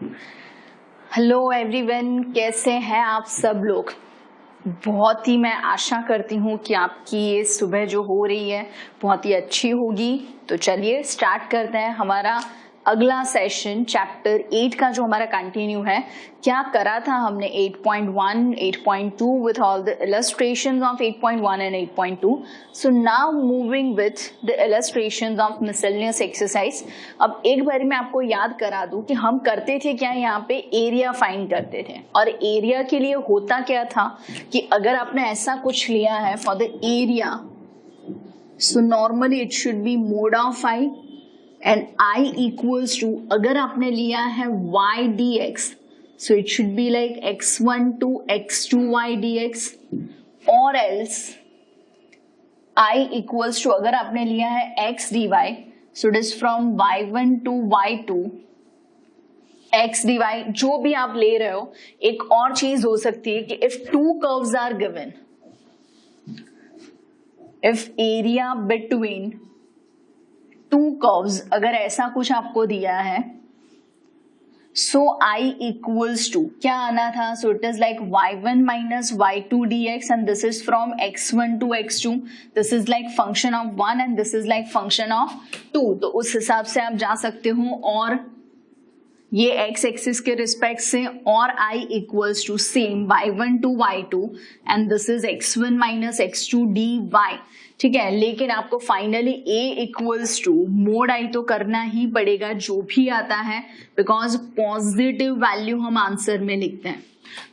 Hello everyone, कैसे हैं आप सब लोग। बहुत ही मैं आशा करती हूँ कि आपकी ये सुबह जो हो रही है बहुत ही अच्छी होगी। तो चलिए स्टार्ट करते हैं हमारा अगला सेशन। चैप्टर 8 का जो हमारा कंटिन्यू है, क्या करा था हमने 8.1, 8.2 with all the illustrations of 8.1 and 8.2. So now moving with the illustrations of miscellaneous exercise. अब एक बार मैं आपको याद करा दूं कि हम करते थे क्या, यहाँ पे एरिया फाइंड करते थे। और एरिया के लिए होता क्या था कि अगर आपने ऐसा कुछ लिया है for the area, so normally it should be mod of I and I equals to, अगर आपने लिया है y dx, so it should be like x1 to x2 y dx, or else I equals to, अगर आपने लिया है x dy, so it is from y1 to y2 x dy। जो भी आप ले रहे हो, एक और चीज हो सकती है कि if two curves are given, if area between to curves, अगर ऐसा कुछ आपको दिया है, सो I इक्वल्स टू क्या आना था, so it is like y1 minus y2 dx and this is from x1 to x2, this is like function of 1 and this is like function of 2। तो उस हिसाब से आप जा सकते हो, और ये x एक्सिस के रिस्पेक्ट से, और I equals to same y1 to y2 and this is x1 minus x2 dy। ठीक है, लेकिन आपको finally a equals to mod I तो करना ही पड़ेगा जो भी आता है, बिकॉज पॉजिटिव वैल्यू हम आंसर में लिखते हैं।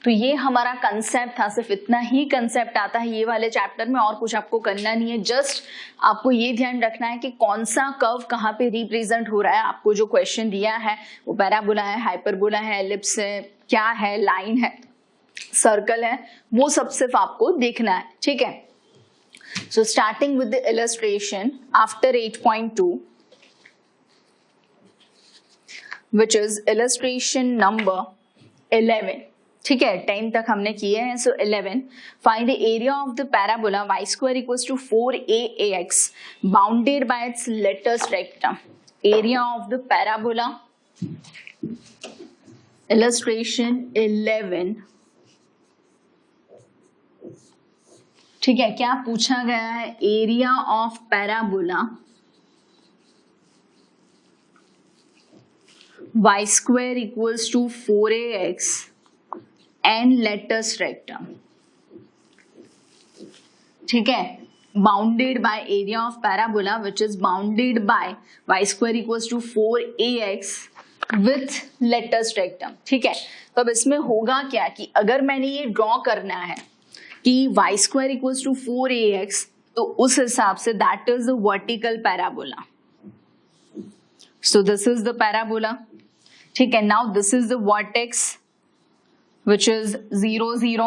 तो ये हमारा कंसेप्ट था, सिर्फ इतना ही कंसेप्ट आता है ये वाले चैप्टर में, और कुछ आपको करना नहीं है। जस्ट आपको ये ध्यान रखना है कि कौन सा कर्व कहाँ पे रिप्रेजेंट हो रहा है। आपको जो क्वेश्चन दिया है वो पैराबोला है, हाइपरबोला है, एलिप्स है, क्या है, लाइन है, सर्कल है, वो सब सिर्फ आपको देखना है। ठीक है, so starting with the illustration after 8.2, which is illustration number 11। ठीक है, 10 तक हमने किए हैं। So 11, find the area of the parabola y square equals to 4ax bounded by its latest rectum. Area of the parabola, illustration 11। ठीक है, क्या पूछा गया है, area of parabola y square equals to 4ax and latest rectum. ठीक है, bounded by area of parabola which is bounded by y square equals to 4ax with latest rectum. ठीक है, तो अब इसमें होगा क्या कि अगर मैंने ये ड्रॉ करना है कि y square equals to 4ax, तो उस हिसाब से that is the vertical parabola. So this is the parabola. ठीक है, now this is the vertex which is 0 0,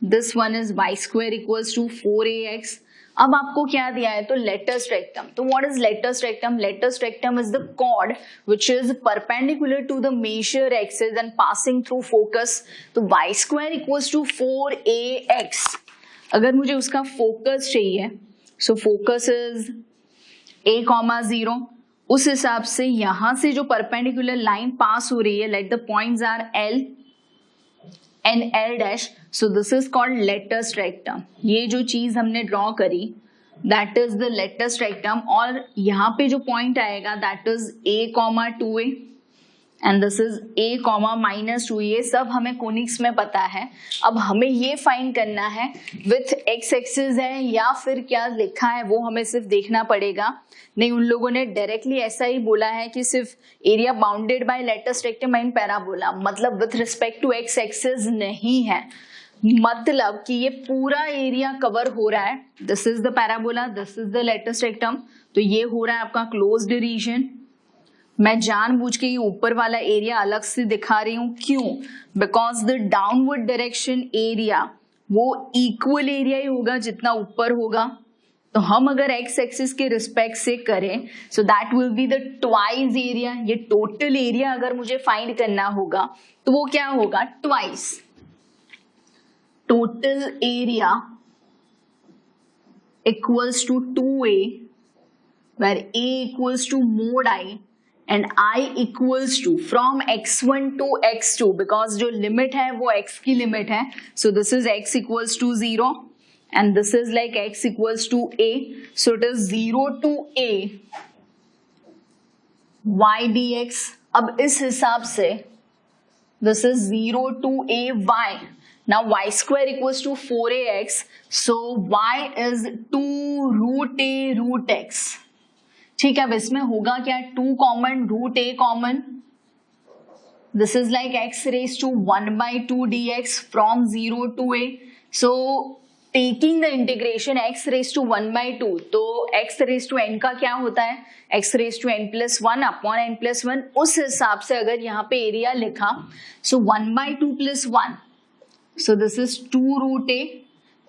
this one is y square equals to 4ax। अब आपको क्या दिया है, तो लेटेस्ट रेक्टम। तो what is latus rectum? Latus rectum is the chord which is perpendicular to the measure axis and passing through focus। तो y square equals to 4ax, अगर मुझे उसका फोकस चाहिए, सो फोकस इज a,0, उस हिसाब से यहां से जो परपेंडिकुलर लाइन पास हो रही है, let the points are L and L dash, so this is called latest rectum। ये जो चीज हमने ड्रॉ करी that is the latest rectum, और यहाँ पे जो पॉइंट आएगा that is a,2a and this is a,-2। ये सब हमें कोनिक्स में पता है। अब हमें ये फाइंड करना है विथ x एक्सिस है या फिर क्या लिखा है वो हमें सिर्फ देखना पड़ेगा। नहीं, उन लोगों ने डायरेक्टली ऐसा ही बोला है कि सिर्फ area bounded by latus rectum and parabola, मतलब with respect to x axis नहीं है, मतलब कि ये पूरा एरिया कवर हो रहा है। This is the parabola, this is the latus rectum, तो ये हो रहा है आपका क्लोज्ड रीजन। मैं जानबूझ के ये ऊपर वाला एरिया अलग से दिखा रही हूं, क्यों? Because the downward direction area वो इक्वल एरिया ही होगा जितना ऊपर होगा। तो हम अगर x एक्सिस के रिस्पेक्ट से करें, so that will be the twice area. ये टोटल एरिया अगर मुझे फाइंड करना होगा तो वो क्या होगा, twice total area equals to 2a, where a equals to mod I and I equals to from x1 to x2, because जो लिमिट है वो x की लिमिट है, so this is x equals to 0 and this is like x equals to a, so it is 0 to a y dx. अब इस हिसाब से this is 0 to a y. Now y square equals to 4ax, so y is 2 root a root x. ठीक है, अब इसमें होगा क्या, 2 common, root a common, this is like x raised to 1 by 2 dx from 0 to a. So taking the integration x raise to 1 by 2, तो x raise to n का क्या होता है, x raise to n plus 1 upon n plus 1. उस हिसाब से अगर यहाँ पे एरिया लिखा, so 1 by 2 plus 1, so this is 2 root a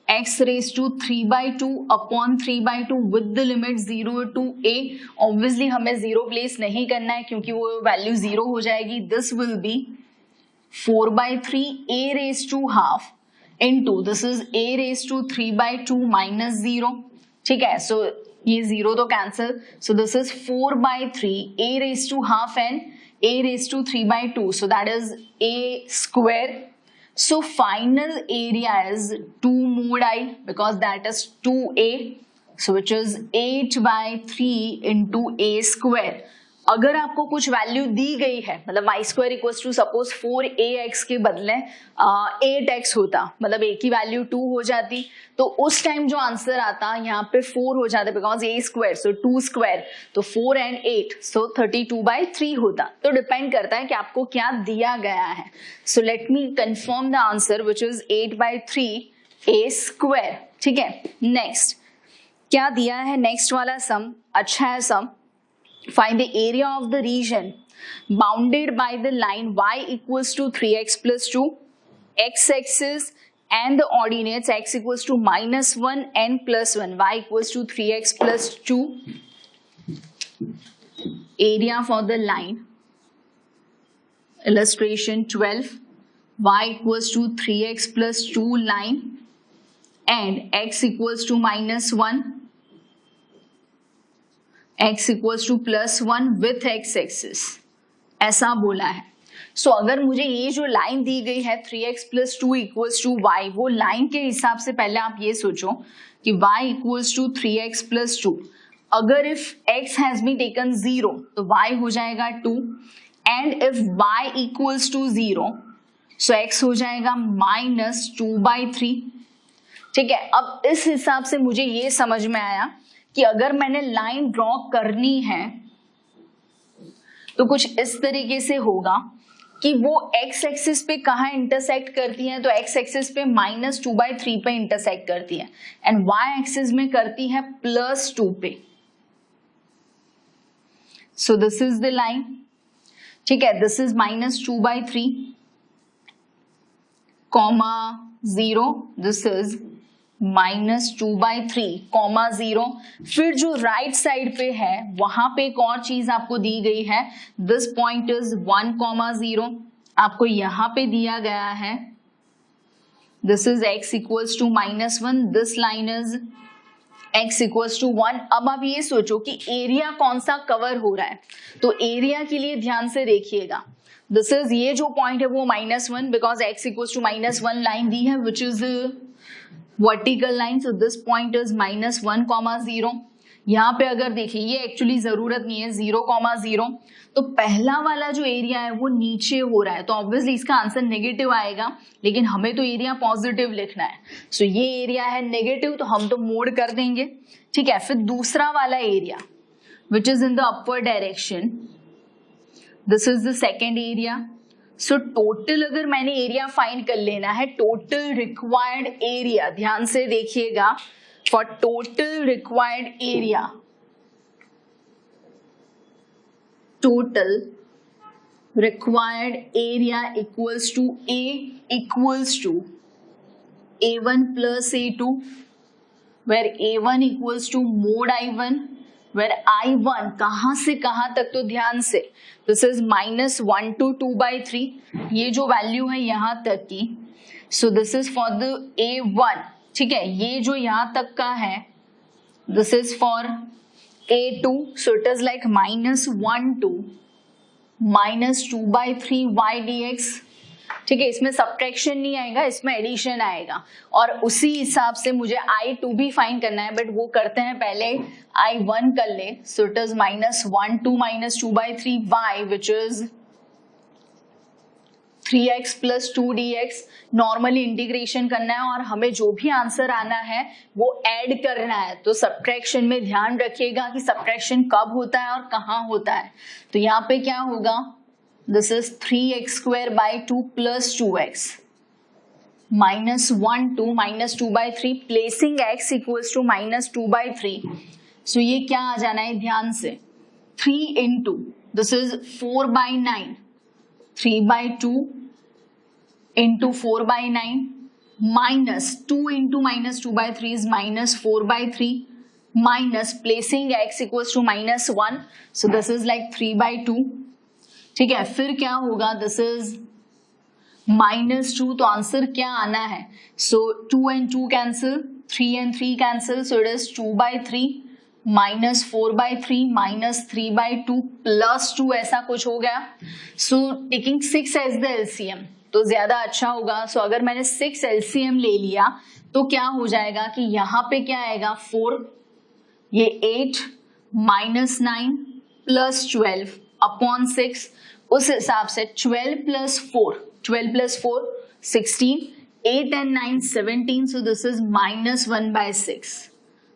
x raise to 3 by 2 upon 3 by 2 with the limit 0 to a. Obviously हमें 0 प्लेस नहीं करना है क्योंकि वो वैल्यू 0 हो जाएगी. This will be 4 by 3 a raise to half into this is a raised to 3 by 2 minus 0. ठीक है, so ये 0 तो cancel, so this is 4 by 3 a raised to half and a raised to 3 by 2, so that is a square. So final area is 2 mod I because that is 2a, so which is 8 by 3 into a square. अगर आपको कुछ value दी गई है, मतलब y square equals to suppose 4ax के बदले 8x होता, मतलब a की वैल्यू 2 हो जाती, तो उस टाइम जो आंसर आता यहाँ पे 4 हो जाता because a square, so 2 square, तो 4 and 8, सो 32 by 3 होता. तो डिपेंड करता है कि आपको क्या दिया गया है. So let me confirm the answer which is 8 by 3 a square. ठीक है, नेक्स्ट क्या दिया है, नेक्स्ट वाला सम अच्छा है सम. Find the area of the region bounded by the line y equals to 3x plus 2, x-axis and the ordinates x equals to minus 1 and plus 1, y equals to 3x plus 2. Area for the line, illustration 12, y equals to 3x plus 2 line and x equals to minus 1, x equals two plus 1 with x axis, ऐसा बोला है. सो अगर मुझे ये जो line दी गई है 3x plus 2 equals to y, वो लाइन के हिसाब से पहले आप ये सोचो कि y equals to 3x plus 2. अगर if x has been taken 0 तो y हो जाएगा 2, and if y equals to 0 so x हो जाएगा माइनस 2 by 3. ठीक है, अब इस हिसाब से मुझे ये समझ में आया कि अगर मैंने लाइन ड्रॉ करनी है तो कुछ इस तरीके से होगा कि वो x एक्सिस पे कहाँ इंटरसेक्ट करती है, तो x एक्सिस पे माइनस 2 by 3 पे इंटरसेक्ट करती है एंड y एक्सिस में करती है प्लस 2 पे. सो दिस इज द लाइन. ठीक है, this is minus 2 by 3 comma 0, this is minus 2 by 3 comma 0. फिर जो राइट साइड पे है वहां पे एक और चीज आपको दी गई है, दिस पॉइंट इज 1 कॉमा 0, आपको यहां पे दिया गया है this is x equals to minus 1, this line is x equals to 1. अब आप ये सोचो कि एरिया कौन सा कवर हो रहा है, तो एरिया के लिए ध्यान से देखिएगा. दिस इज ये जो पॉइंट है वो -1 because x equals to -1 line दी है which is vertical line, so this point is -1 comma 0. यहाँ पे अगर देखिए ये एक्चुअली जरूरत नहीं है 0 कॉमा 0, तो पहला वाला जो एरिया है वो नीचे हो रहा है तो ऑब्वियसली इसका आंसर नेगेटिव आएगा, लेकिन हमें तो एरिया पॉजिटिव लिखना है. सो ये एरिया है नेगेटिव तो हम तो मोड कर देंगे. ठीक है, फिर दूसरा वाला area which is in the upward direction, this is the second area. So total अगर मैंने एरिया फाइंड कर लेना है, टोटल रिक्वायर्ड एरिया, ध्यान से देखिएगा, for total required area, total required area equals to A equals to A1 plus A2, where A1 equals to mod I1, where I1 कहां से कहां तक, तो ध्यान से दिस इज -1 to 2 by 3, ये जो वैल्यू है यहां तक की. सो this is for the A1. ठीक है, ये जो यहां तक का है this is for A2, so it is like -1 to -2/3y dx। ठीक है, इसमें सब्ट्रैक्शन नहीं आएगा, इसमें एडिशन आएगा। और उसी हिसाब से मुझे I2 भी फाइंड करना है, बट वो करते हैं पहले I1 कर ले। सो it is -1 to -2/3y which is 3x + 2dx। Normally integration करना है और हमें जो भी आंसर आना है वो ऐड करना है। तो सब्ट्रैक्शन में ध्यान रखिएगा कि सब्ट्रैक्शन कब होता है और कहाँ होता है। तो यहाँ पे क्या होगा, दिस इज 3x² 2 + 2x -1 to -2/3 placing x equals to -2/3। So ये क्या आ जाना है ध्यान से, 3 into this is 4/9, 3/2 into 4/9 minus 2 into -2/3 is -4/3 minus placing x equals to -1, so this is like 3/2। ठीक है, फिर क्या होगा, दिस इज -2, तो आंसर क्या आना है, so 2 and 2 cancel, 3 and 3 cancel, so it is 2/3 -4/3 -3/2 +2 ऐसा कुछ हो गया। So taking 6 as the LCM तो ज्यादा अच्छा होगा। सो अगर मैंने 6 LCM ले लिया तो क्या हो जाएगा कि यहाँ पे क्या आएगा 4, ये 8 -9 + 12 अपॉन 6, उस हिसाब से 12 + 4 16, 8 and 9 17, so this is -1/6।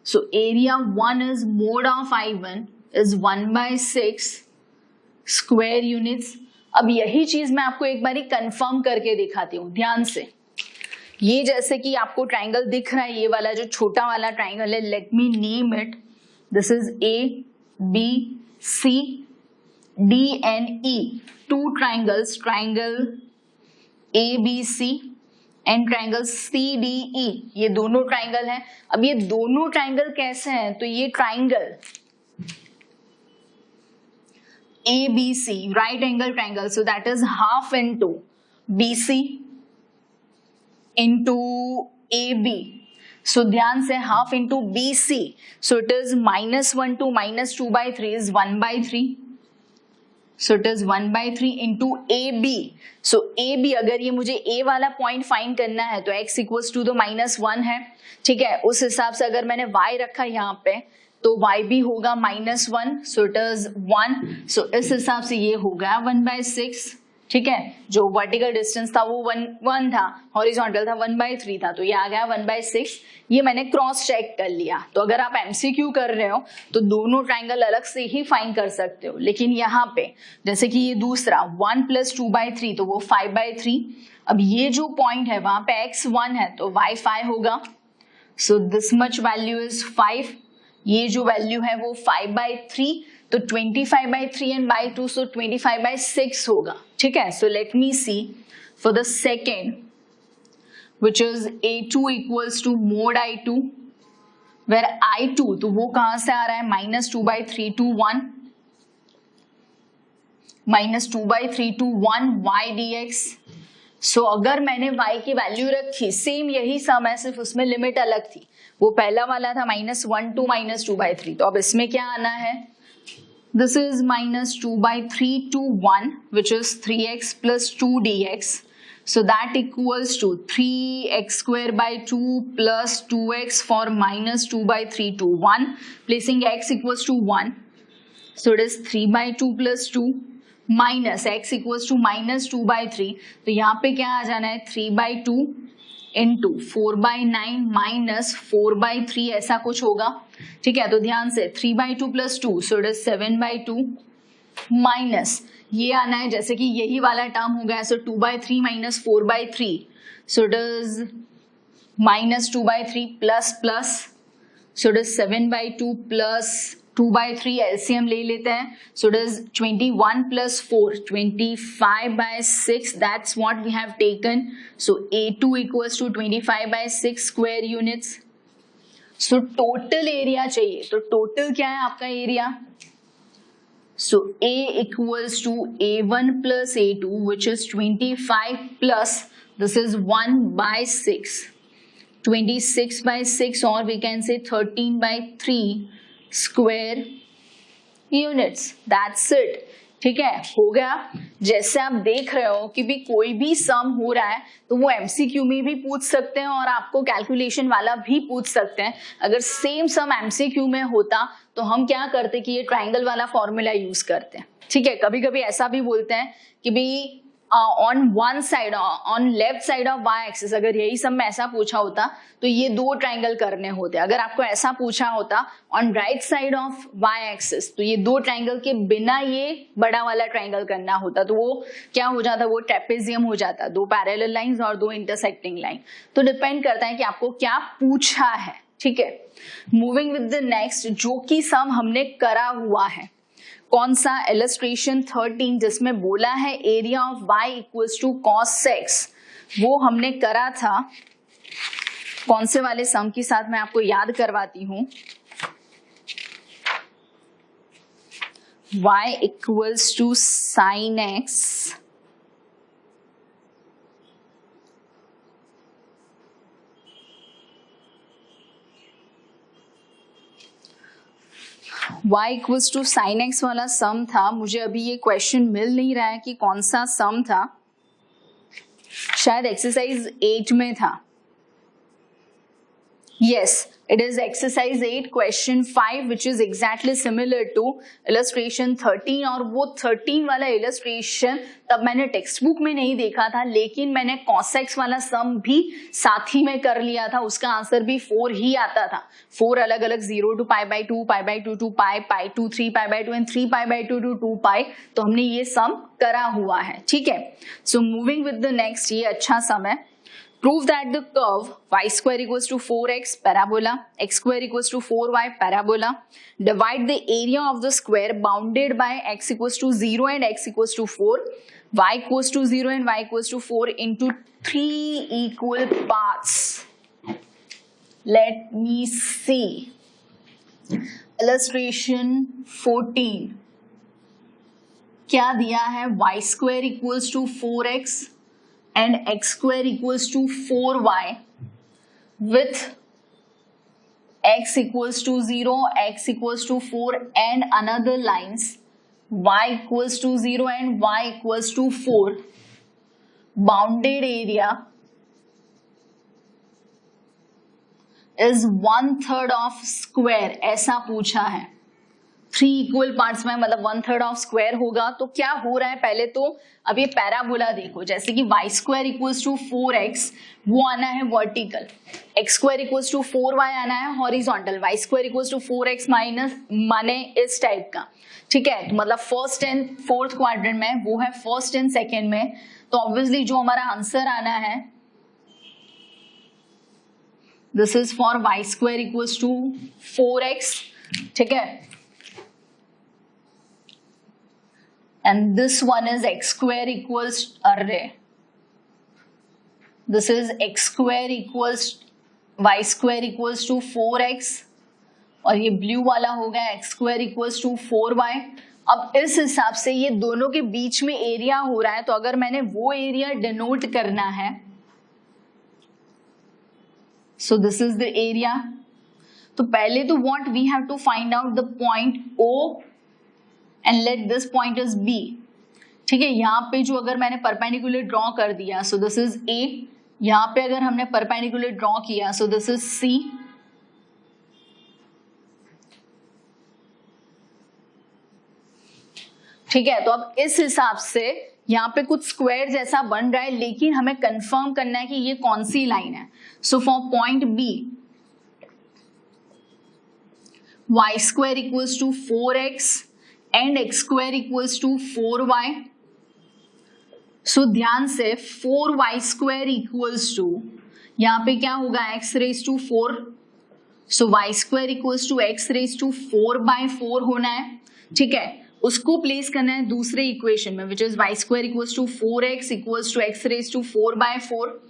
so area 1 is mod of I1 is 1/6 square units। अब यही चीज मैं आपको एक बारी कंफर्म करके दिखाती हूँ ध्यान से। ये जैसे कि आपको ट्राइंगल दिख रहा है, ये वाला जो छोटा वाला ट्राइंगल है, let me name it, this is ABC D and E, 2 triangles, triangle ABC and triangle CDE, ये दोनों ट्राइंगल हैं। अब ये दोनों ट्राइंगल कैसे हैं, तो ये triangle ABC right angle triangle, so that is half into BC into AB। सो ध्यान से half into BC, so it is -1 to -2/3 is 1/3, so it is 1/3 into AB। so AB अगर ये मुझे A वाला पॉइंट फाइंड करना है तो x equals to तो -1 है। ठीक है, उस हिसाब से अगर मैंने y रखा यहाँ पे तो y भी होगा -1, so it is 1, so इस हिसाब से ये हो गया 1/6। ठीक है, जो वर्टिकल डिस्टेंस था वो 1 था, हॉरिजॉन्टल था 1/3 था, तो ये आ गया 1/6। ये मैंने क्रॉस चेक कर लिया। तो अगर आप MCQ कर रहे हो तो दोनों ट्राइंगल अलग से ही फाइंड कर सकते हो, लेकिन यहाँ पे जैसे कि ये दूसरा 1 + 2/3 तो वो 5/3। अब ये जो पॉइंट है वहां पे x 1 है तो y 5 होगा, so this much value is 5, ये जो वैल्यू है वो 5/3, तो 25/3 एंड बाई 2, सो 25/6 होगा। ठीक है, so let me see for the second which is A2 equals to mod I2, where I2 तो वो कहां से आ रहा है, -2/3 to 1, -2/3 to 1 y dx। सो अगर मैंने y की वैल्यू रखी सेम यही सम है, सिर्फ उसमें लिमिट अलग थी, वो पहला वाला था -1 to -2/3, तो अब इसमें क्या आना है, this is -2/3 to 1 which is 3x + 2 dx, so that equals to 3x² 2 + 2x for -2/3 to 1, placing x equals to 1, so it is 3/2 + 2 minus x equals to -2/3, तो यहाँ पे क्या आ जाना है 3/2 into 4/9 minus 4/3 ऐसा कुछ होगा। ठीक है, तो ध्यान से 3/2 + 2, so it is 7/2 minus ये आना है जैसे कि यही वाला टर्म हो गया, so 2/3 minus 4/3, so it is -2/3 plus, so it is 7/2 plus 2/3 LCM ले लेते हैं, so it is 21 plus 4 25/6, that's what we have taken, so A2 equals to 25/6 square units। so total area चाहिए, तो total क्या है आपका area, so A equals to A1 plus A2 which is 25 plus this is 1/6, 26/6 or we can say 13/3 square units, that's it। ठीक है, हो गया। जैसे आप देख रहे हो कि भी कोई भी सम हो रहा है तो वो एमसीक्यू में भी पूछ सकते हैं और आपको कैलकुलेशन वाला भी पूछ सकते हैं। अगर सेम सम एमसीक्यू में होता तो हम क्या करते कि ये ट्राइंगल वाला फॉर्मूला यूज करते हैं। ठीक है, कभी कभी ऐसा भी बोलते हैं कि भी on one side, on left side of Y axis, अगर यही सब में ऐसा पूछा होता तो ये दो ट्राइंगल करने होते। अगर आपको ऐसा पूछा होता on right side of Y axis तो ये दो ट्राइंगल के बिना ये बड़ा वाला ट्राइंगल करना होता, तो वो क्या हो जाता, वो ट्रेपेजियम हो जाता, दो पैरेलल लाइंस और दो इंटरसेक्टिंग लाइन। तो डिपेंड करता है कि आपको क्या पूछा है। ठीक है, मूविंग विद द नेक्स्ट, जो कि सम हमने करा हुआ है। कौन सा, इलस्ट्रेशन 13, जिसमें बोला है area of y equals to cos x, वो हमने करा था। कौन से वाले सम के साथ मैं आपको याद करवाती हूं। y equals to sin x y equals to sine X वाला सम था। मुझे अभी ये क्वेश्चन मिल नहीं रहा है कि कौन सा सम था, शायद एक्सरसाइज 8 में था। Yes, it is exercise 8 question 5 which is exactly similar to illustration 13। और वो 13 वाला illustration तब मैंने टेक्स्ट बुक में नहीं देखा था, लेकिन मैंने cos x वाला सम भी साथ ही में कर लिया था। उसका आंसर भी 4 ही आता था। 4 अलग अलग, 0 to pi/2, pi/2 to pi, pi to 3 pi/2 and 3 pi/2 to 2 pi। तो हमने ये सम करा हुआ है। ठीक है, सो मूविंग विद द नेक्स्ट, ये अच्छा सम है। Prove that the curve y square equals to 4x parabola, x square equals to 4y parabola. Divide the area of the square bounded by x equals to 0 and x equals to 4, y equals to 0 and y equals to 4 into 3 equal parts. Let me see. Illustration 14. क्या दिया है, y square equals to 4x and x square equals to 4y with x equals to 0, x equals to 4 and another lines y equals to 0 and y equals to 4. Bounded area is 1/3 of square, ऐसा पूछा है। 3 equal parts में मतलब 1/3 of square होगा। तो क्या हो रहा है, पहले तो अब ये पैराबोला देखो, जैसे कि y square equals to 4x, वो आना है vertical, x square equals to 4y आना है horizontal, y square equals to 4x minus माने इस टाइप का। ठीक है, तो मतलब फर्स्ट एंड फोर्थ क्वाड्रेंट में, वो है फर्स्ट एंड सेकेंड में। तो ऑब्वियसली जो हमारा आंसर आना है, this is for y square equals to 4x। ठीक है, and this one is x square equals array, this is x square equals y square equals to 4x और ये ब्लू वाला हो गया x square equals to 4y। अब इस हिसाब से ये दोनों के बीच में एरिया हो रहा है, तो अगर मैंने वो एरिया डिनोट करना है, so this is the area। तो पहले तो what we have to find out the point O and let this point is B। ठीक है, यहाँ पे जो अगर मैंने परपेंडिकुलर ड्रॉ कर दिया, सो दिस इज A। यहाँ पे अगर हमने परपेंडिकुलर ड्रॉ किया, सो दिस इज C। ठीक है, तो अब इस हिसाब से यहाँ पे कुछ स्क्वायर जैसा बन रहा है, लेकिन हमें कंफर्म करना है कि ये कौन सी लाइन है। So for point B, y square equals to 4x and x square equals to 4y। So ध्यान से 4y square equals to, यहाँ पे क्या होगा, x raised to 4, so y square equals to x raised to 4/4 होना है। ठीक है, उसको प्लेस करना है दूसरे इक्वेशन में, विच is y square equals to 4x equals to x raised to 4/4।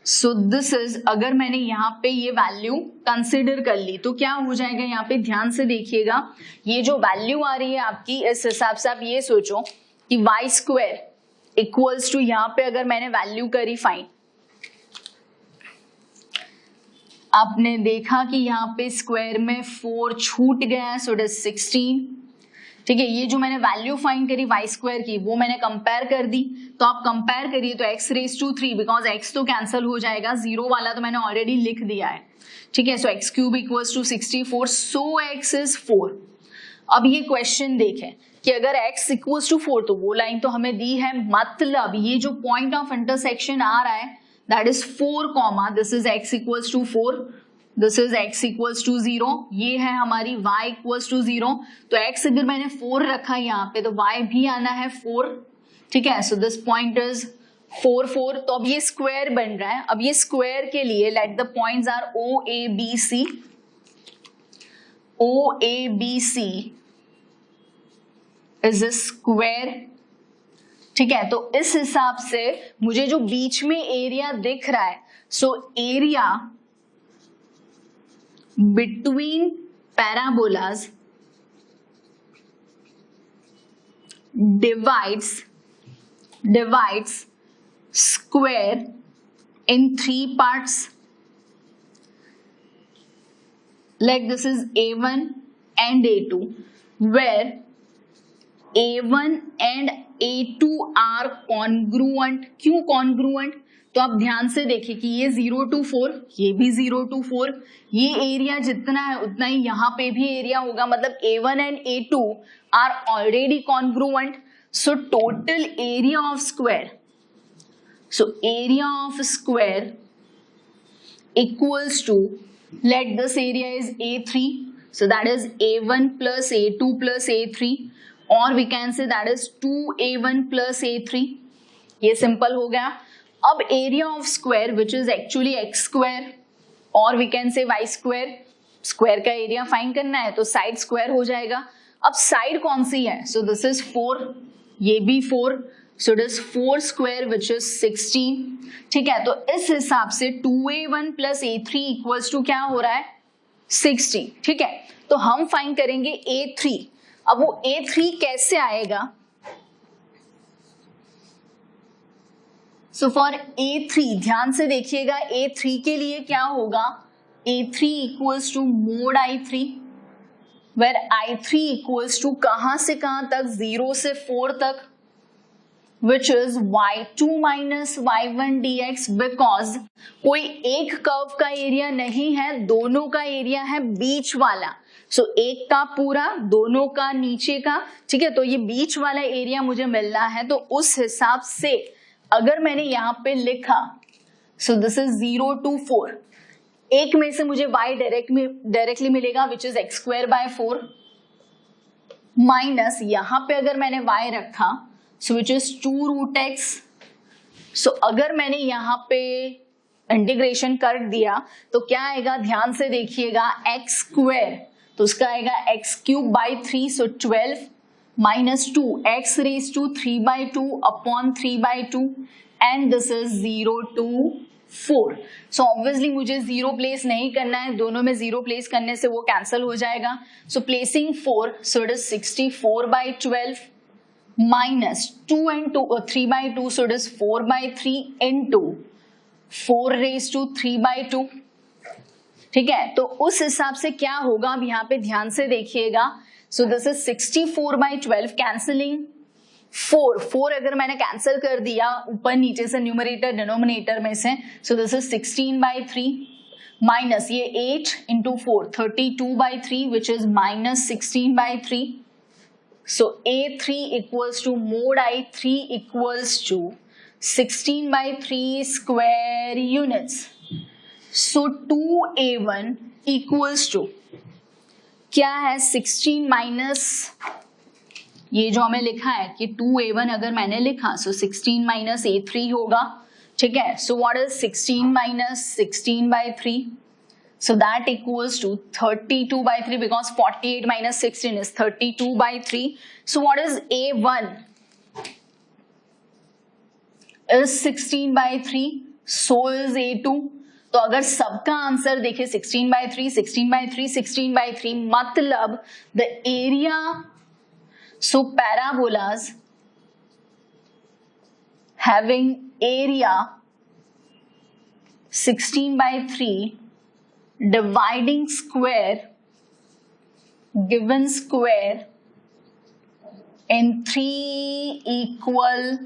So this is, अगर मैंने यहाँ पे ये वैल्यू कंसिडर कर ली तो क्या हो जाएगा, यहाँ पे ध्यान से देखिएगा, ये जो वैल्यू आ रही है आपकी, इस हिसाब से आप ये सोचो कि y स्क्वायर इक्वल्स टू, यहाँ पे अगर मैंने वैल्यू करी फाइंड, आपने देखा कि यहाँ पे स्क्वायर में 4 छूट गया है, सो इट इज 16। ठीक है, ये जो मैंने वैल्यू फाइंड करी वाई स्क्वायर की वो मैंने कंपेयर कर दी, तो आप कंपेयर करिए तो x raise to 3 because x तो कैंसिल हो जाएगा, जीरो वाला तो मैंने ऑलरेडी लिख दिया है, ठीक है। So x cube equals to 64, so x is 4। अब ये क्वेश्चन देखें कि अगर x इक्वल्स टू 4 तो वो लाइन तो हमें दी है, मतलब ये जो पॉइंट ऑफ इंटरसेक्शन आ रहा है that is 4 comma this is x equals to 4, this is x equals to 0, ये है हमारी y इक्वल्स टू 0। तो x अगर मैंने 4 रखा यहाँ पे तो y भी आना है 4, ठीक है। So this point is 4 4। तो अब ये स्क्वायर बन रहा है, अब ये स्क्वायर के लिए let the points are o a b c, o a b c is a square, ठीक है। तो इस हिसाब से मुझे जो बीच में एरिया दिख रहा है, so area between parabolas divides square in 3 parts. Like this is A1 and A2, where A1 and A2 are congruent. क्यों congruent? तो आप ध्यान से देखिए कि ये 0 to 4, ये भी 0 to 4, ये एरिया जितना है उतना ही यहाँ पे भी एरिया होगा, मतलब A1 and A2 are already congruent. So total area of square, so area of square equals to, let this area is A3, so that is A1 plus A2 plus A3, or we can say that is 2A1 plus A3, ये simple हो गया। अब area of square which is actually x square और we can say y square, square का area find करना है तो side square हो जाएगा। अब साइड कौन सी है, सो दिस इज 4, ये भी 4, सो it is 4 square which is 16, ठीक है। तो इस हिसाब से 2a1 plus a3 equals to क्या हो रहा है 60, ठीक है। तो हम फाइंड करेंगे a3। अब वो a3 कैसे आएगा, सो फॉर A3 ध्यान से देखिएगा, A3 के लिए क्या होगा, A3 equals to mod I3, where I3 equals to कहां से कहां तक, 0 से 4 तक, which is y2 minus y1 dx, because कोई एक कर्व का एरिया नहीं है, दोनों का एरिया है बीच वाला। सो एक का पूरा, दोनों का नीचे का, ठीक है। तो ये बीच वाला एरिया मुझे मिलना है, तो उस हिसाब से अगर मैंने यहां पे लिखा, सो दिस इज 0 to 4, एक में से मुझे y डायरेक्टली मिलेगा which is x square by 4, minus यहां पे अगर मैंने y रखा सो विच इज 2 रूट एक्स। सो अगर मैंने यहां पे इंटीग्रेशन कर दिया तो क्या आएगा, ध्यान से देखिएगा, एक्स स्क्वायर तो उसका आएगा x cube by 3, so 12 minus 2 x raised to 3 by 2 upon 3 by 2 and this is 0 to 4. So obviously मुझे 0 प्लेस नहीं करना है, दोनों में 0 प्लेस करने से वो कैंसिल हो जाएगा। So placing 4, so it is 64 by 12 minus 2 and 2 3 by 2, so it is 4 by 3 into 4 raised to 3 by 2, ठीक है। तो उस हिसाब से क्या होगा, अब यहाँ पे ध्यान से देखिएगा, so this is 64 by 12 cancelling 4 अगर मैंने कैंसिल कर दिया ऊपर नीचे से न्यूमरेटर डिनोमिनेटर में से, so this is 16 by 3 minus ये 8 into 4 32 by 3 which is minus 16 by 3, so A3 equals to mod I3 equals to 16 by 3 square units, so 2A1 equals to क्या है 16 माइनस ये जो हमें लिखा है कि 2A1 अगर मैंने लिखा सो 16 माइनस A3 होगा, ठीक है। So what is 16 minus 16 by 3, so that equals to 32 by 3 because 48 minus 16 is 32 by 3, so what is A1 is 16 by 3, so is A2। तो अगर सबका आंसर देखें 16 by 3, 16 by 3, 16 by 3, मतलब the area, so parabolas having area 16 by 3 dividing square given square in 3 equal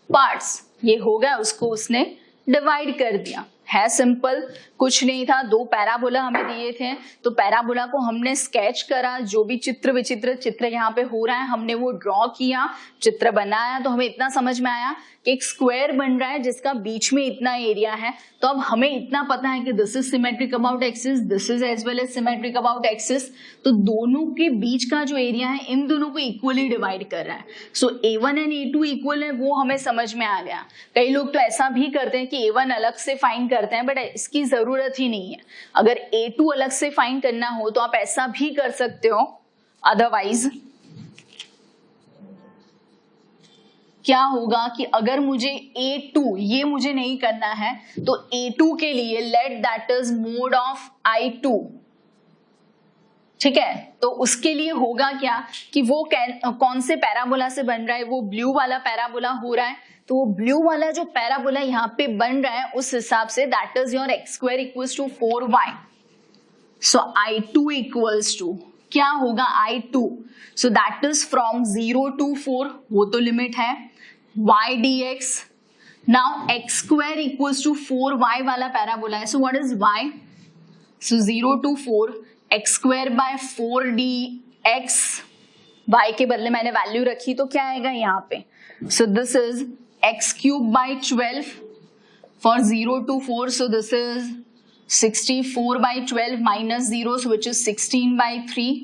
parts, ये हो गया, उसको उसने डिवाइड कर दिया। है सिंपल, कुछ नहीं था, दो पैराबोला हमें दिए थे, तो पैराबोला को हमने स्केच करा, जो भी चित्र विचित्र चित्र यहाँ पे हो रहा है हमने वो ड्रॉ किया, चित्र बनाया, तो हमें इतना समझ में आया कि एक स्क्वायर बन रहा है जिसका बीच में इतना एरिया है। तो अब हमें इतना पता है कि this is symmetric about axis, this is as well as symmetric about axis, तो दोनों के बीच का जो एरिया है इन दोनों को इक्वली डिवाइड कर रहा है। So A1 and A2 equal है, वो हमें समझ में आ गया। कई लोग तो ऐसा भी करते हैं कि A1 अलग से फाइंड करते हैं, बट इसकी जरूरत ही नहीं है। अगर A2 अलग से फाइंड करना हो तो आप ऐसा भी कर सकते हो। अदरवाइज क्या होगा कि अगर मुझे A2 ये मुझे नहीं करना है, तो A2 के लिए let that is mode of I2, ठीक है, तो उसके लिए होगा क्या कि वो कौन से पैराबोला से बन रहा है, वो ब्लू वाला पैराबोला हो रहा है, तो वो ब्लू वाला जो पैराबोला यहाँ पे बन रहा है उस हिसाब से that is your x square equals to 4y। So I2 equals to क्या होगा, I2, so that is from 0 to 4, वो तो लिमिट है, y dx। Now x square equals to 4y वाला पैराबोला है, so what is y, so 0 to 4 x square by 4dx, y के बदले मैंने वैल्यू रखी तो क्या आएगा यहाँ पे, सो this is x cube by 12 for 0 to 4, so this is 64 by 12 minus 0, so which is 16 by 3।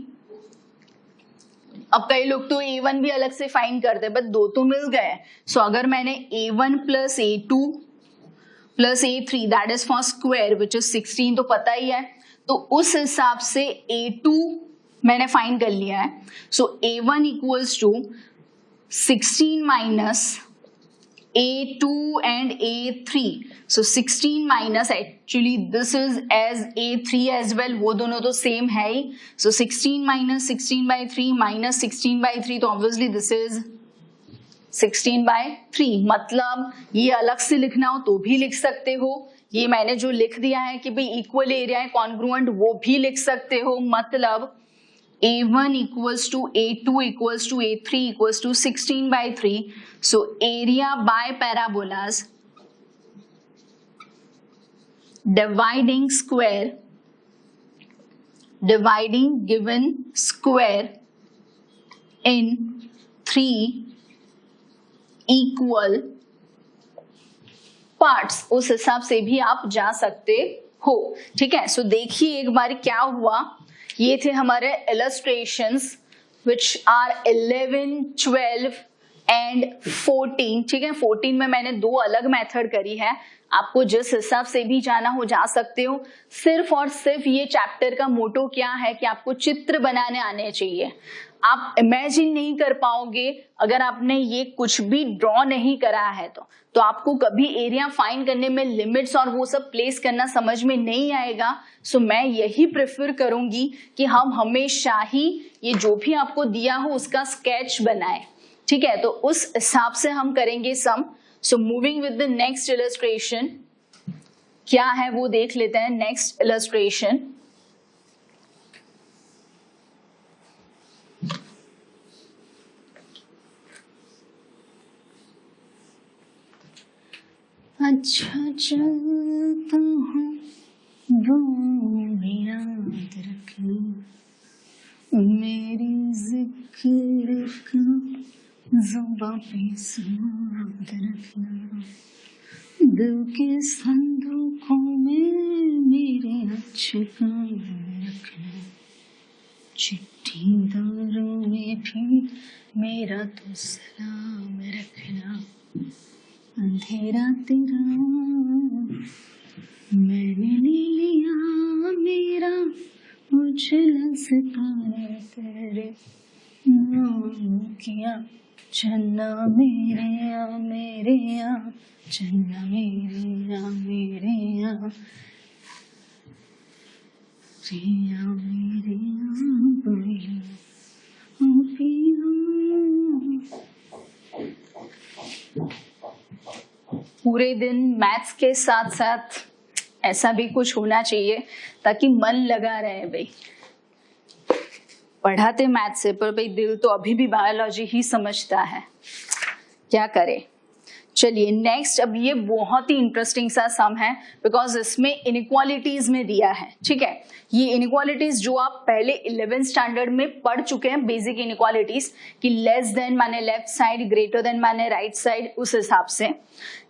अब कई लोग तो A1 भी अलग से फाइंड करते हैं, बट दो तो मिल गए, सो अगर मैंने A1 plus A2 plus A3 that is for square which is 16 तो पता ही है, तो उस हिसाब से A2 मैंने फाइंड कर लिया है। So A1 equals to 16 minus A2 and A3, so 16 minus, actually this is as A3 as well, वो दोनों तो सेम है ही, so 16 minus 16 by 3 minus 16 by 3, तो obviously this is 16 by 3। मतलब ये अलग से लिखना हो तो भी लिख सकते हो, ये मैंने जो लिख दिया है कि भाई इक्वल एरिया है कॉन्ग्रुएंट, वो भी लिख सकते हो। मतलब A1 equals to A2 equals to A3 equals to 16 by 3. So area by parabolas dividing given square in 3 equal parts, उस हिसाब से भी आप जा सकते हो, ठीक है। सो देखिए एक बार क्या हुआ, ये थे हमारे illustrations which are 11, 12 and 14, ठीक है। 14 में मैंने दो अलग मेथड करी है, आपको जिस हिसाब से भी जाना हो जा सकते हो। सिर्फ और सिर्फ ये चैप्टर का मोटो क्या है कि आपको चित्र बनाने आने चाहिए। आप इमेजिन नहीं कर पाओगे अगर आपने ये कुछ भी ड्रॉ नहीं करा है तो आपको कभी एरिया फाइंड करने में लिमिट्स और वो सब प्लेस करना समझ में नहीं आएगा। सो मैं यही प्रेफर करूंगी कि हम हमेशा ही ये जो भी आपको दिया हो उसका स्केच बनाएं, ठीक है। तो उस हिसाब से हम करेंगे sum. So moving with the next illustration, क्या है वो देख लेते हैं। नेक्स्ट इलस्ट्रेशन, अच्छा चलता हूँ वो मेरा रखना, मेरी जिक्र का ज़ुबां पे साथ रखना, दिल के संदूकों में मेरे अच्छे काम रखना, चिट्ठी दारों में भी मेरा तो सलाम रखना, अंधेरा तेरा मैंने ले लिया मेरा, उछला सितारे तेरे नाम किया, चन्ना मेरे या मेरे या, चन्ना मेरे या मेरे या, पिया मेरे या पिया। पूरे दिन मैथ्स के साथ साथ ऐसा भी कुछ होना चाहिए ताकि मन लगा रहे भाई। पढ़ा थे मैथ से, पर भाई दिल तो अभी भी बायोलॉजी ही समझता है, क्या करें। चलिए नेक्स्ट, अब ये बहुत ही इंटरेस्टिंग सा सम है बिकॉज इसमें इनइक्वालिटीज में दिया है, ठीक है। ये इनइक्वालिटीज जो आप पहले 11th स्टैंडर्ड में पढ़ चुके हैं, बेसिक इनइक्वालिटीज कि लेस देन माने लेफ्ट साइड, ग्रेटर देन माने राइट साइड, उस हिसाब से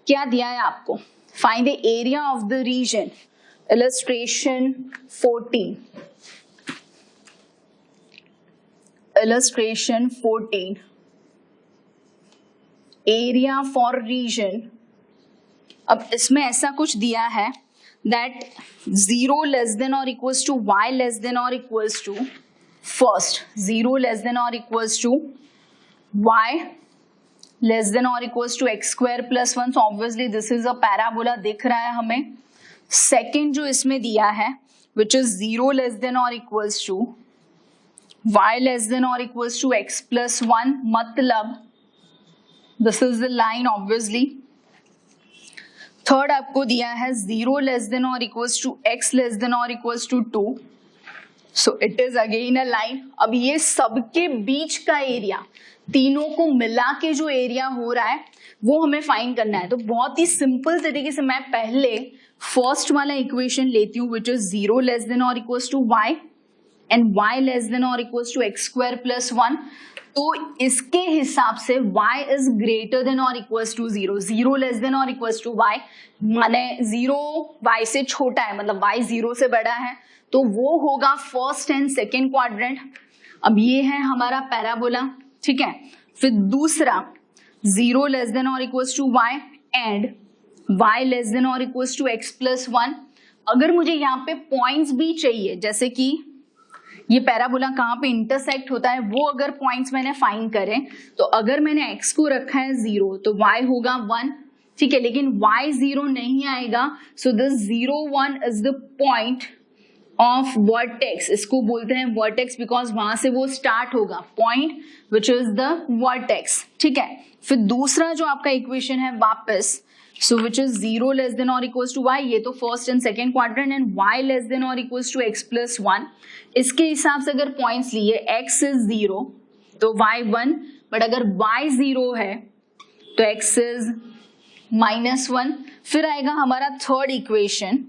क्या दिया है आपको। Find the area of the region, illustration 14, illustration 14, area for region. अब इसमें ऐसा कुछ दिया है दैट 0 लेस देन और equals to y less than और equals to, first 0 less than और equals to y less than और equals to x square plus 1, so obviously this is a parabola दिख रहा है हमें। सेकेंड जो इसमें दिया है विच इज 0 लेस देन और equals to y less than और इक्वल्स टू x प्लस 1, मतलब this is the line obviously. Third आपको दिया है 0 लेस देन और equals to x less than और equals to 2, so it is again a line. अब ये सबके बीच का एरिया, तीनों को मिला के जो एरिया हो रहा है वो हमें फाइंड करना है। तो बहुत ही सिंपल तरीके से मैं पहले फर्स्ट वाला इक्वेशन लेती हूँ विच इज 0 लेस देन और equals to y and y less than और equals to x square plus 1। तो इसके हिसाब से y इज ग्रेटर देन और इक्वल्स टू 0, 0 लेस देन और इक्वल्स टू y माने 0 y से छोटा है, मतलब y 0 से बड़ा है, तो वो होगा फर्स्ट एंड सेकेंड क्वाड्रेंट। अब ये है हमारा पैराबोला, ठीक है। फिर दूसरा 0 लेस देन और equals to y and y less than और इक्वल्स टू x प्लस 1। अगर मुझे यहाँ पे पॉइंट्स भी चाहिए, जैसे कि ये पैराबोला कहाँ पे इंटरसेक्ट होता है, वो अगर पॉइंट्स मैंने फाइंड करें, तो अगर मैंने x को रखा है 0 तो y होगा 1, ठीक है, लेकिन y 0 नहीं आएगा, so this 0 1 is the point of vertex. इसको बोलते हैं वर्टेक्स बिकॉज वहां से वो स्टार्ट होगा, point which is the vertex, ठीक है। फिर दूसरा जो आपका इक्वेशन है वापस, सो विच इज 0 लेस देन और इक्वल्स टू y, ये तो first and second quadrant, and y less than और इक्वल्स टू x प्लस 1। इसके हिसाब से अगर पॉइंट्स लिए x इज 0 तो y 1, बट अगर y 0 है तो x इज -1। फिर आएगा हमारा third equation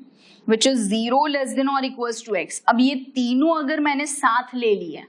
which is 0 less than और इक्वल्स टू x। अब ये तीनों अगर मैंने साथ ले लिए,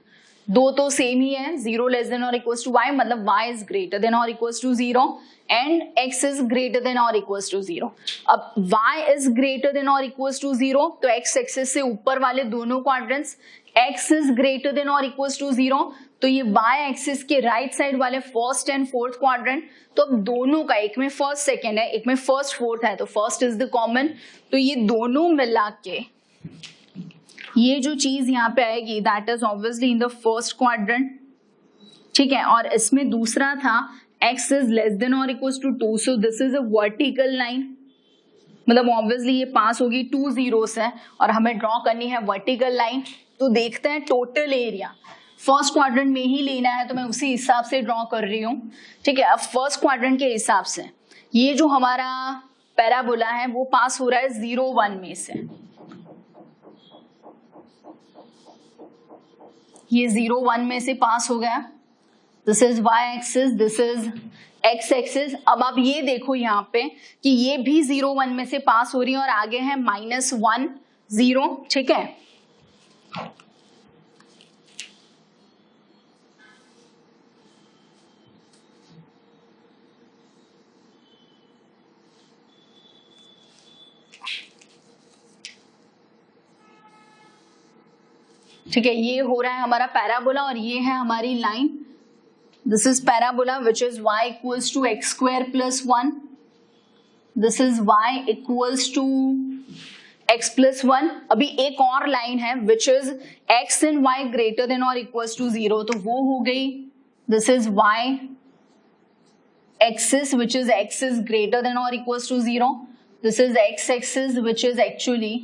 दो तो सेम ही है, 0 लेस देन और इक्वल्स टू y, मतलब y इज ग्रेटर देन और equals to 0 and x is greater than और इक्वल्स टू 0। अब y इज ग्रेटर देन और इक्वल्स टू 0 तो x एक्सिस से ऊपर वाले दोनों quadrants, x is greater than और इक्वल्स टू 0 तो ये y एक्सिस के राइट साइड वाले फर्स्ट एंड फोर्थ क्वाड्रेंट। तो अब दोनों का, एक में फर्स्ट सेकेंड है, एक में फर्स्ट फोर्थ है, तो फर्स्ट इज द कॉमन, तो ये दोनों मिला के ये जो चीज यहाँ पे आएगी that is obviously in the first quadrant, ठीक है। और इसमें दूसरा था x इज लेस देन और equals to 2, so this is a vertical line, मतलब ऑब्वियसली ये पास होगी 2 zeros है और हमें ड्रॉ करनी है वर्टिकल लाइन। तो देखते हैं टोटल एरिया, फर्स्ट क्वाड्रेंट में ही लेना है तो मैं उसी हिसाब से ड्रॉ कर रही हूँ, ठीक है। अब फर्स्ट क्वाड्रेंट के हिसाब से ये जो हमारा पैराबोला है वो पास हो रहा है 0 1 में से, ये 0 1 में से पास हो गया, this is y axis, this is x axis. अब आप ये देखो यहाँ पे कि ये भी 0 1 में से पास हो रही है और आगे है -1 0, ठीक है। ठीक है, ये हो रहा है हमारा पैराबोला और ये है हमारी line, this is parabola which is y equals to x square plus 1, this is y equals to x plus 1। अभी एक और लाइन है which is x and y greater than और इक्वल्स टू 0, तो वो हो गई, this is y axis which is x is greater than और equals to 0, this is x axis which is actually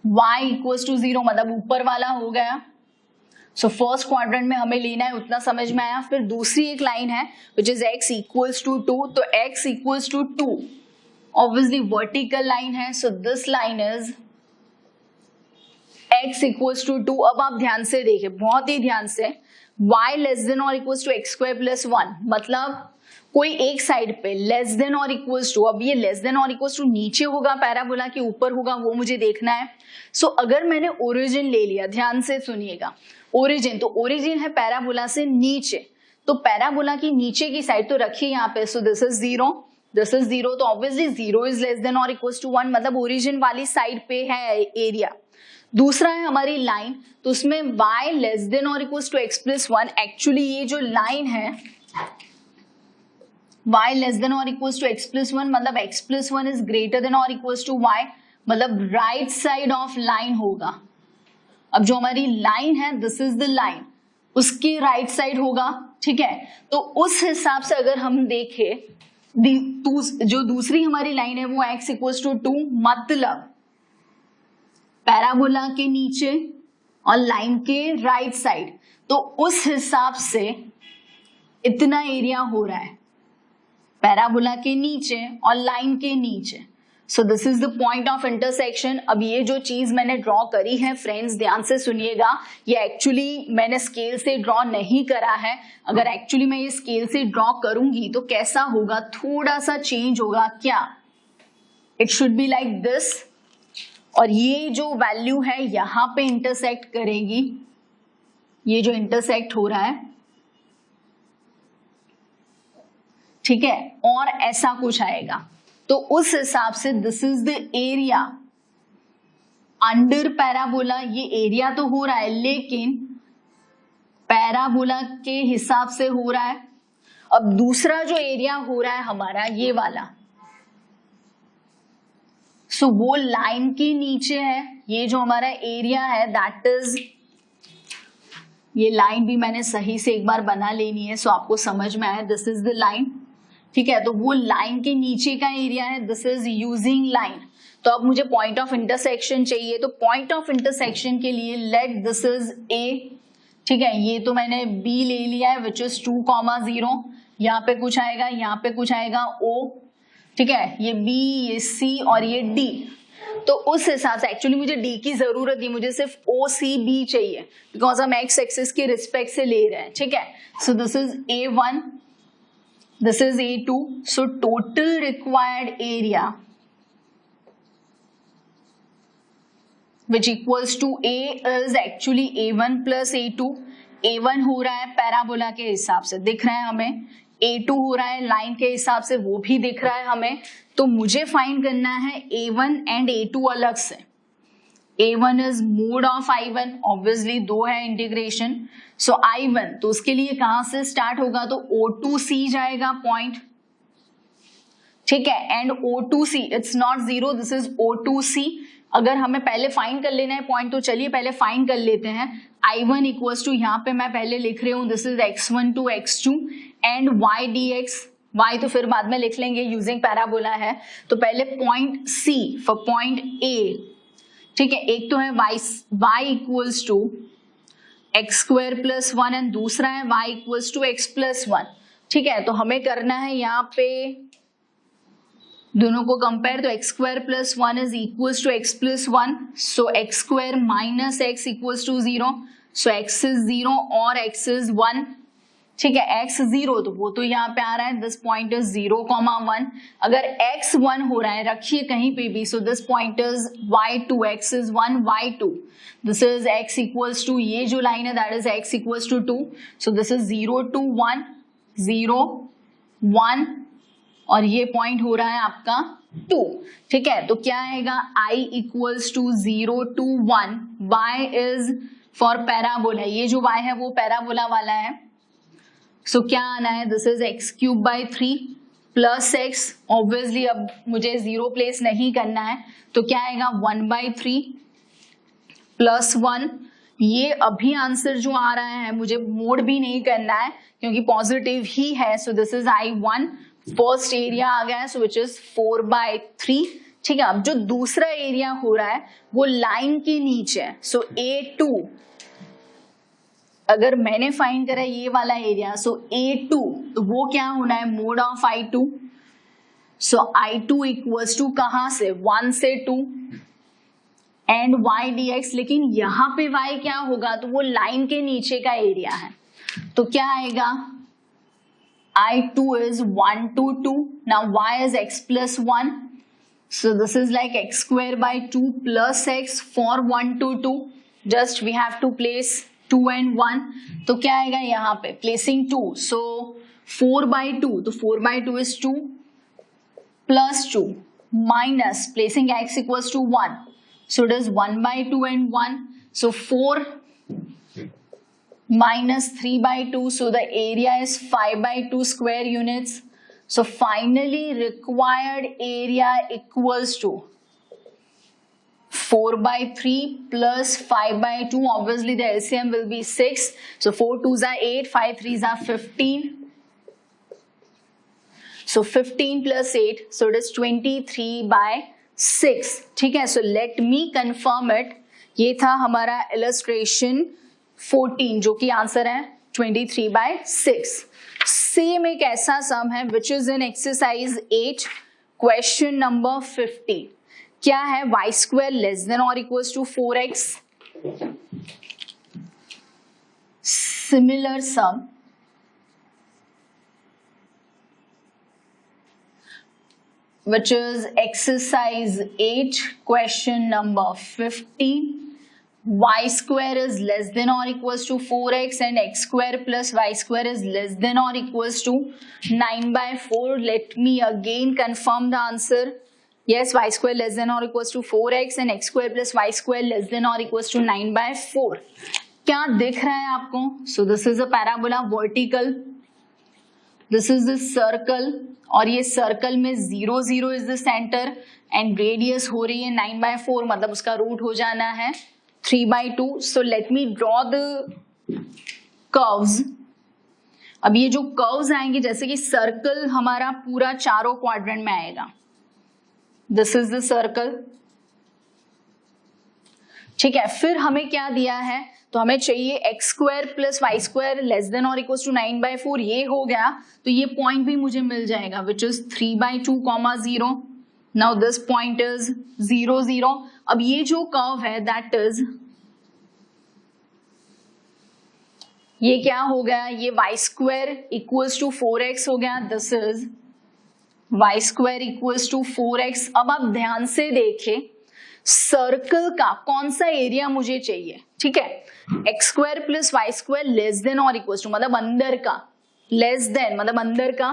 y equals to 0, मतलब ऊपर वाला हो गया। सो फर्स्ट क्वाड्रेंट में हमें लेना है, उतना समझ में आया। फिर दूसरी एक लाइन है which is x equals to 2, तो x equals to 2 obviously vertical line है, so this line is x equals to 2। अब आप ध्यान से देखें, बहुत ही ध्यान से, y लेस देन और equals to x square plus 1, मतलब कोई एक साइड पे लेस देन और इक्वल्स टू, अब ये लेस देन और इक्वल्स टू नीचे होगा पैराबोला के ऊपर होगा, वो मुझे देखना है। सो अगर मैंने ओरिजिन ले लिया, ध्यान से सुनिएगा, ओरिजिन, तो ओरिजिन है पैराबोला से नीचे, तो पैराबोला की नीचे की साइड तो रखिए यहाँ पे, सो दिस इज 0, दिस इज 0, तो ऑब्वियसली 0 इज लेस देन और इक्वल्स टू 1, मतलब ओरिजिन वाली साइड पे है एरिया। दूसरा है हमारी लाइन, तो उसमें y लेस देन और equals to x plus 1, actually ये जो लाइन है y लेस देन और इक्वल्स टू x प्लस 1, मतलब x plus 1 is greater than और इक्वल्स टू y, मतलब राइट साइड ऑफ लाइन होगा। अब जो हमारी लाइन है, दिस इज द लाइन, उसकी राइट साइड होगा, ठीक है। तो उस हिसाब से अगर हम देखें, जो दूसरी हमारी लाइन है वो x इक्वल्स टू 2, मतलब पैराबोला के नीचे और लाइन के राइट साइड, तो उस हिसाब से इतना एरिया हो रहा है पैराबोला के नीचे और लाइन के नीचे। सो this is the point of intersection. अब ये जो चीज मैंने ड्रॉ करी है फ्रेंड्स, ध्यान से सुनिएगा, ये एक्चुअली मैंने स्केल से ड्रॉ नहीं करा है। अगर एक्चुअली मैं ये स्केल से ड्रॉ करूंगी तो कैसा होगा, थोड़ा सा चेंज होगा। क्या, it should be like this, और ये जो वैल्यू है यहां पे इंटरसेक्ट करेगी, ये जो इंटरसेक्ट हो रहा है, ठीक है, और ऐसा कुछ आएगा। तो उस हिसाब से this is the area under parabola. ये एरिया तो हो रहा है लेकिन पैराबोला के हिसाब से हो रहा है। अब दूसरा जो एरिया हो रहा है हमारा, ये वाला, सो वो लाइन के नीचे है। ये जो हमारा एरिया है दैट इज, ये लाइन भी मैंने सही से एक बार बना लेनी है सो आपको समझ में आए, दिस इज द लाइन, ठीक है। तो वो लाइन के नीचे का एरिया है, दिस इज यूजिंग लाइन। तो अब मुझे पॉइंट ऑफ इंटरसेक्शन चाहिए, तो पॉइंट ऑफ इंटरसेक्शन के लिए लेट दिस इज ए, ठीक है। ये तो मैंने बी ले लिया है विच इज 2,0, यहाँ पे कुछ आएगा, यहाँ पे कुछ आएगा ओ, ठीक है, ये बी, ये सी और ये डी। तो उस हिसाब से एक्चुअली मुझे डी की जरूरत नहीं, मुझे सिर्फ ओ सी बी चाहिए बिकॉज हम एक्स एक्सिस के रिस्पेक्ट से ले रहे हैं, ठीक है। So this is A1, this is A2, so total required area which equals to A is actually A1 plus A2। A1 हो रहा है पैराबोला के हिसाब से, दिख रहा है हमें, A2 हो रहा है लाइन के हिसाब से, वो भी दिख रहा है हमें। तो मुझे फाइंड करना है A1 एंड A2 अलग से। A1 is mode of I1, obviously 2 है इंटीग्रेशन, सो I1, तो उसके लिए कहां से स्टार्ट होगा, तो O2C जाएगा पॉइंट, ठीक है, and O2C it's not 0, this is O2C। अगर हमें पहले फाइंड कर लेना है पॉइंट, तो चलिए पहले फाइंड कर लेते हैं। I1 इक्वल्स टू, यहाँ पे मैं पहले लिख रही हूँ, this is x1 to x2 and y dx, y तो फिर बाद में लिख लेंगे यूजिंग पैराबोला है। तो पहले point C for point A, ठीक है, एक तो है y equals to x square plus 1 and दूसरा है y equals to x plus 1, ठीक है। तो हमें करना है यहाँ पे दोनों को कंपेयर, तो x square plus 1 is equals to x plus 1, so x square minus x equals to 0, so x is 0 और एक्स इज 1, ठीक है। x 0 तो वो तो यहाँ पे आ रहा है, दिस पॉइंट इज 0,1। अगर x 1 हो रहा है, रखिए कहीं पे भी, so this point is y2, x is 1, y2, this is x equals to, ये जो लाइन है that is x equals to 2, so this is 0 to 1, 0 1 और ये पॉइंट हो रहा है आपका 2, ठीक है। तो क्या आएगा, i equals to 0 to 1, y is for parabola, ये जो y है वो पैराबोला वाला है, सो क्या आना है, this is x cube by 3 plus x, obviously अब मुझे 0 प्लेस नहीं करना है, तो क्या आएगा 1/3 प्लस 1। ये अभी आंसर जो आ रहा है मुझे मोड भी नहीं करना है क्योंकि पॉजिटिव ही है, so this is I1, first area आ गया है, सो विच इज 4/3, ठीक है। अब जो दूसरा एरिया हो रहा है वो लाइन के नीचे है, सो A2, अगर मैंने फाइंड करा ये वाला एरिया, सो A2, तो वो क्या होना है, mod of I2, so I2 equals to कहां से, 1 से 2, एंड y dx, लेकिन यहाँ पे y क्या होगा, तो वो लाइन के नीचे का एरिया है, तो क्या आएगा I2 is 1 to 2. Now y is x plus 1. So this is like x square by 2 plus x for 1 to 2. Just we have to place 2 and 1. तो क्या आएगा यहाँ पे placing 2. So 4 by 2. तो 4 by 2 is 2 plus 2 minus placing x equals to 1. So it is 1 by 2 and 1. So 4 minus 3 by 2, so the area is 5 by 2 square units. So finally required area equals to 4 by 3 plus 5 by 2, obviously the LCM will be 6, so 4 2s are 8, 5 3s are 15, so 15 plus 8, so it is 23 by 6. ठीक है, so let me confirm it. ये था हमारा illustration 14 जो कि answer है 23 by 6. Same एक ऐसा सम है which is in exercise 8 question number 50. क्या है, y स्क्वायर लेस देन और equals to 4x. Similar sum which is exercise 8 question number 15. Y square is less than or equals to 4x and x square plus y square is less than or equals to 9 by 4. Let me again confirm the answer. Yes, y square less than or equals to 4x and x square plus y square less than or equals to 9 by 4. क्या दिख रहा है आपको? So this is a parabola vertical. This is the circle और ये circle में 0 0 is the center and radius हो रही है 9 by 4, मतलब उसका रूट हो जाना है 3 by 2. So let me draw the curves. अब ये जो कर्व्स आएंगे, जैसे कि सर्कल हमारा पूरा चारों क्वाड्रेंट में आएगा. This is the circle. ठीक है, फिर हमें क्या दिया है, तो हमें चाहिए x square plus y square less than और इक्वल्स टू 9 by 4. ये हो गया तो ये पॉइंट भी मुझे मिल जाएगा which is 3 by 2, 0. Now this point is 0 0. अब ये जो कर्व है दैट इज, ये क्या हो गया, ये y square equals to 4x हो गया. This is y square equals to 4x. अब आप ध्यान से देखें सर्कल का कौन सा एरिया मुझे चाहिए. ठीक है, x square plus y square less than और इक्वल्स टू, मतलब अंदर का, लेस देन मतलब अंदर का.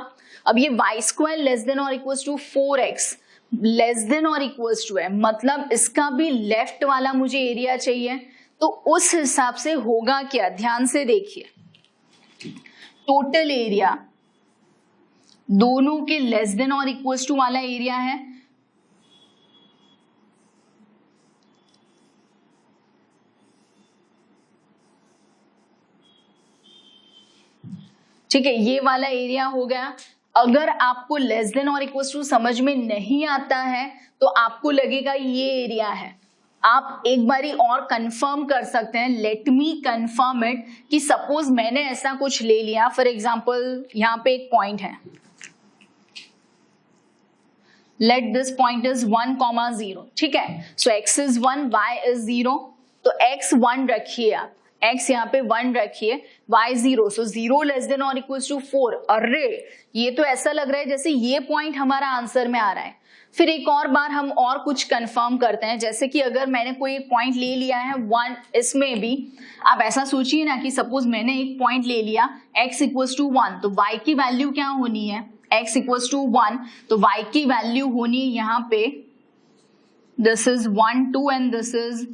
अब ये वाई स्क्वायर लेस देन और equals to 4x less than और इक्वल्स टू है, मतलब इसका भी लेफ्ट वाला मुझे एरिया चाहिए. तो उस हिसाब से होगा क्या, ध्यान से देखिए. टोटल एरिया दोनों के लेस देन और इक्वल्स टू वाला एरिया है. ठीक है, ये वाला एरिया हो गया. अगर आपको लेस देन और इक्वल्स टू समझ में नहीं आता है तो आपको लगेगा ये एरिया है. आप एक बारी और कंफर्म कर सकते हैं. लेट मी कंफर्म इट कि सपोज मैंने ऐसा कुछ ले लिया, फॉर एग्जांपल यहाँ पे एक पॉइंट है, लेट दिस पॉइंट इज 1, 0. ठीक है, so x is 1, y is 0. तो x 1 रखिए आप, x यहाँ पे 1 रखिए, y 0. सो 0 लेस देन और इक्वल्स टू 4. अरे ये तो ऐसा लग रहा है जैसे ये पॉइंट हमारा आंसर में आ रहा है. फिर एक और बार हम और कुछ कंफर्म करते हैं. जैसे कि अगर मैंने कोई एक पॉइंट ले लिया है 1, इसमें भी आप ऐसा सोचिए ना कि सपोज मैंने एक पॉइंट ले लिया x इक्वल्स टू 1, तो y की वैल्यू क्या होनी है, x इक्वल्स टू 1, तो y की वैल्यू होनी है यहाँ पे, this is 1 2 and this is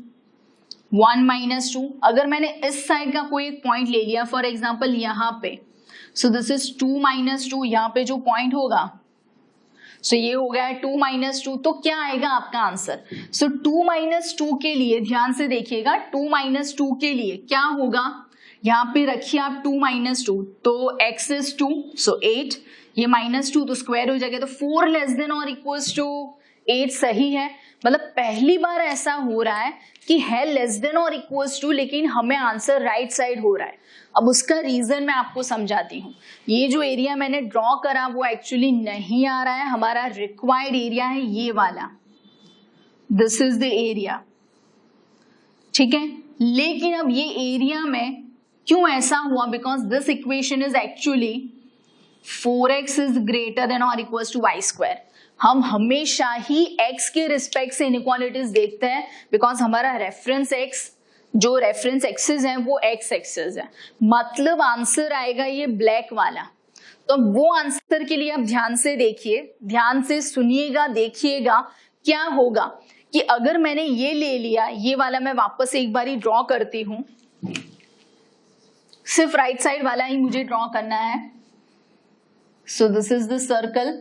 1 - 2. अगर मैंने इस साइड का कोई एक पॉइंट ले लिया फॉर एग्जाम्पल यहाँ पे, सो दिस इज 2 - 2, यहाँ पे जो पॉइंट होगा, सो ये हो गया 2 - 2. तो क्या आएगा आपका आंसर. सो 2 - 2 के लिए ध्यान से देखिएगा, 2 - 2 के लिए क्या होगा, यहाँ पे रखिए आप 2 - 2, तो x इज 2, सो 8, ये -2 तो स्क्वायर हो जाएगा, तो 4 लेस देन और इक्वल्स टू 8 सही है. मतलब पहली बार ऐसा हो रहा है कि है लेस देन और इक्वल्स टू, लेकिन हमें आंसर राइट साइड हो रहा है. अब उसका रीजन मैं आपको समझाती हूँ. ये जो एरिया मैंने ड्रॉ करा वो एक्चुअली नहीं आ रहा है, हमारा रिक्वायर्ड एरिया है ये वाला. This is the area. ठीक है, लेकिन अब ये एरिया में क्यों ऐसा हुआ, because this equation is actually 4x is greater than और इक्वल टू वाई स्क्वायर। हम हमेशा ही x के रिस्पेक्ट से इनइक्वालिटीज देखते हैं, बिकॉज हमारा रेफरेंस x, जो रेफरेंस एक्सिस है वो x एक्सिस है, मतलब आंसर आएगा ये ब्लैक वाला। तो वो आंसर के लिए आप ध्यान से देखिए, ध्यान से सुनिएगा, देखिएगा क्या होगा कि अगर मैंने ये ले लिया, ये वाला मैं वापस एक बारी ड्रॉ करती हूं, सिर्फ राइट साइड वाला ही मुझे ड्रॉ करना है। So this is the circle,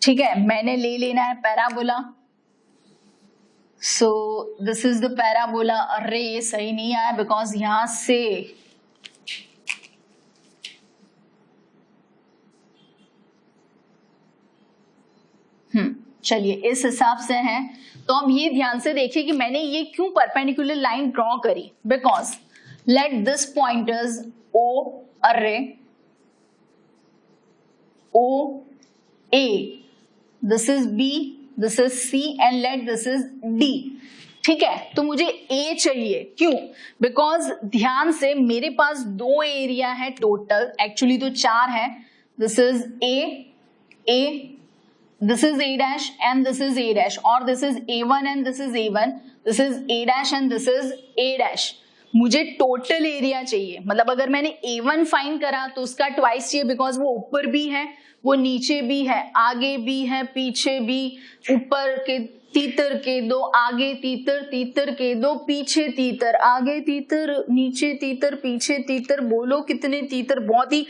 ठीक है, मैंने ले लेना है parabola. So this is the parabola. अरे ये सही नहीं आया, बिकॉज यहां से चलिए इस हिसाब से है। तो अब ये ध्यान से देखिए कि मैंने ये क्यों परपेंडिकुलर लाइन ड्रॉ करी, because let this point is O, अरे O A, this is B, this is C and let this is D. ठीक है, तो मुझे ए चाहिए, क्यों, बिकॉज ध्यान से मेरे पास दो एरिया है टोटल, एक्चुअली तो चार है। This is a, this is a dash and this is a dash, or this is a1 and this is a1, this is a dash and this is a dash। मुझे total area चाहिए, मतलब अगर मैंने a1 find करा तो उसका twice चाहिए, because वो ऊपर भी है, वो नीचे भी है, आगे भी है, पीछे भी, ऊपर के तीतर के दो, आगे तीतर, तीतर के दो, पीछे तीतर, आगे तीतर, नीचे तीतर, पीछे तीतर, बोलो कितने तीतर, बहुत ही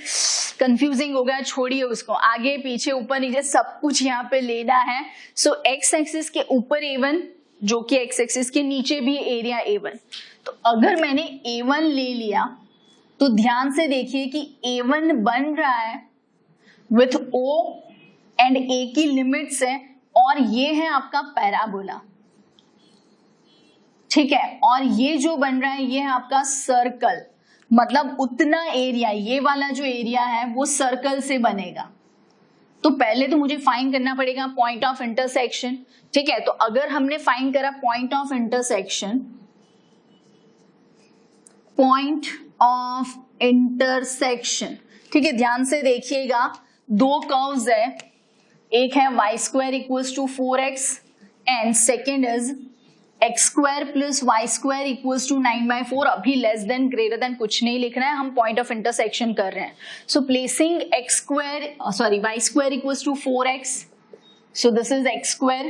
कंफ्यूजिंग हो गया, छोड़िए उसको, आगे पीछे ऊपर नीचे सब कुछ यहाँ पे लेना है। सो एक्स एक्सिस के ऊपर a1, जो कि एक्स एक्सिस के नीचे भी एरिया a1। तो अगर मैंने a1 ले लिया तो ध्यान से देखिए कि a1 बन रहा है विथ o एंड a की लिमिट्स है, और ये है आपका पैराबोला। ठीक है, और ये जो बन रहा है ये है आपका सर्कल, मतलब उतना एरिया, ये वाला जो एरिया है वो सर्कल से बनेगा। तो पहले तो मुझे फाइंड करना पड़ेगा पॉइंट ऑफ इंटरसेक्शन। ठीक है, तो अगर हमने फाइंड करा point of intersection, point of intersection, ठीक है, ध्यान से देखिएगा, दो कर्व्स है, एक है y square equals to 4x and second is x square plus y square equals to 9/4। अभी लेस देन ग्रेटर देन कुछ नहीं लिखना है, हम पॉइंट ऑफ इंटरसेक्शन कर रहे हैं। So placing x square sorry y square equals to 4x, so this is x square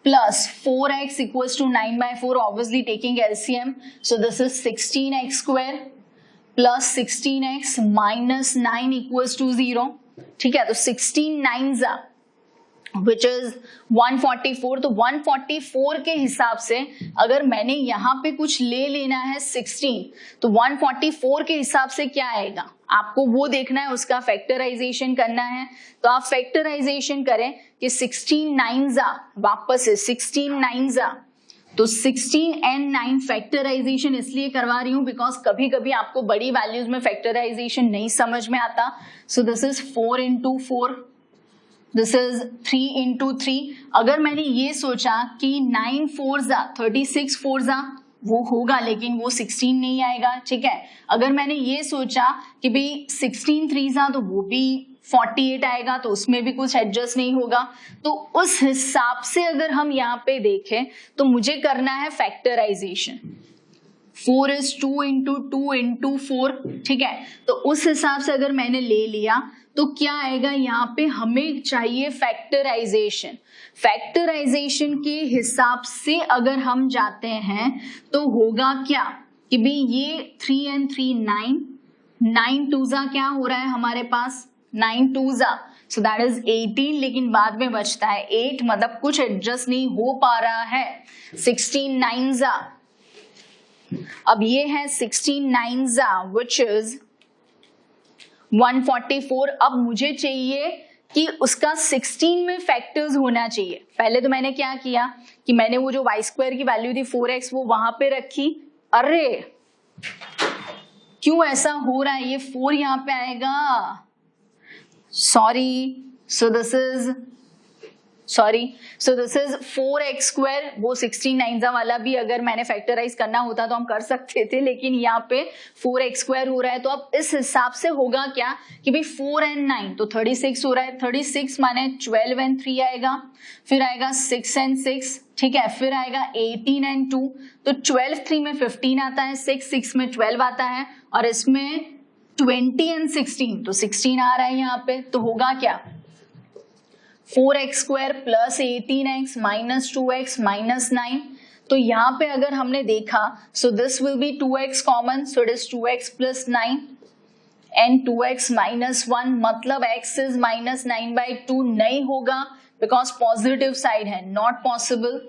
plus 4x equals to 9/4, obviously taking LCM, so this is 16x square plus 16x minus 9 equals to 0। ठीक है, तो 16 9s which is 144। तो 144 के हिसाब से अगर मैंने यहाँ पे कुछ ले लेना है 16, तो 144 के हिसाब से क्या आएगा आपको वो देखना है, उसका फैक्टराइजेशन करना है। तो आप फैक्टराइजेशन करें कि 16 9s वापस से 16 9s, तो 16 एंड 9 फैक्टराइजेशन इसलिए करवा रही हूं बिकॉज कभी कभी आपको बड़ी वैल्यूज में फैक्टराइजेशन नहीं समझ में आता। सो this is 4 into 4, this is 3 into 3। अगर मैंने ये सोचा कि 9 4s 36 4s वो होगा, लेकिन वो 16 नहीं आएगा। ठीक है, अगर मैंने ये सोचा कि भाई 16 3s तो वो भी 48 आएगा, तो उसमें भी कुछ एडजस्ट नहीं होगा। तो उस हिसाब से अगर हम यहाँ पे देखें तो मुझे करना है फैक्टराइजेशन। 4 is 2 into 2 into 4। ठीक है, तो उस हिसाब से अगर मैंने ले लिया तो क्या आएगा, यहाँ पे हमें चाहिए फैक्टराइजेशन। फैक्टराइजेशन के हिसाब से अगर हम जाते हैं तो होगा क्या कि भाई ये 3 and 3 9, 9 2s क्या हो रहा है हमारे पास, 9 2s, सो दैट इज 18, लेकिन बाद में बचता है 8, मतलब कुछ एडजस्ट नहीं हो पा रहा है। 16 9s, अब ये है 16 9s which is 144। अब मुझे चाहिए कि उसका 16 में फैक्टर्स होना चाहिए। पहले तो मैंने क्या किया कि मैंने वो जो वाई स्क्वायर की वैल्यू थी 4x वो वहां पे रखी। अरे क्यों ऐसा हो रहा है, ये 4 यहाँ पे आएगा, sorry. So this is sorry, so this is 4x square, वो 16 वाला भी अगर मैंने फैक्टराइज करना होता तो हम कर सकते थे, लेकिन यहाँ पे 4x स्क्वायर हो रहा है, तो अब इस हिसाब से होगा क्या कि भाई 4 and 9 तो 36 हो रहा है, 36 माने 12 and 3 आएगा, फिर आएगा 6 and 6, ठीक है, फिर आएगा 18 and 2, तो 12 3 में 15 आता है, 6 में 12 आता है, और इसमें 20 and 16 तो 16 आ रहा है यहाँ पे, तो होगा क्या 4x square plus 18x minus 2x minus 9, तो यहाँ पे अगर हमने देखा so this will B 2x common, so it is 2x plus 9 and 2x minus 1, मतलब x इज माइनस 9/2 नहीं होगा बिकॉज पॉजिटिव साइड है, नॉट पॉसिबल,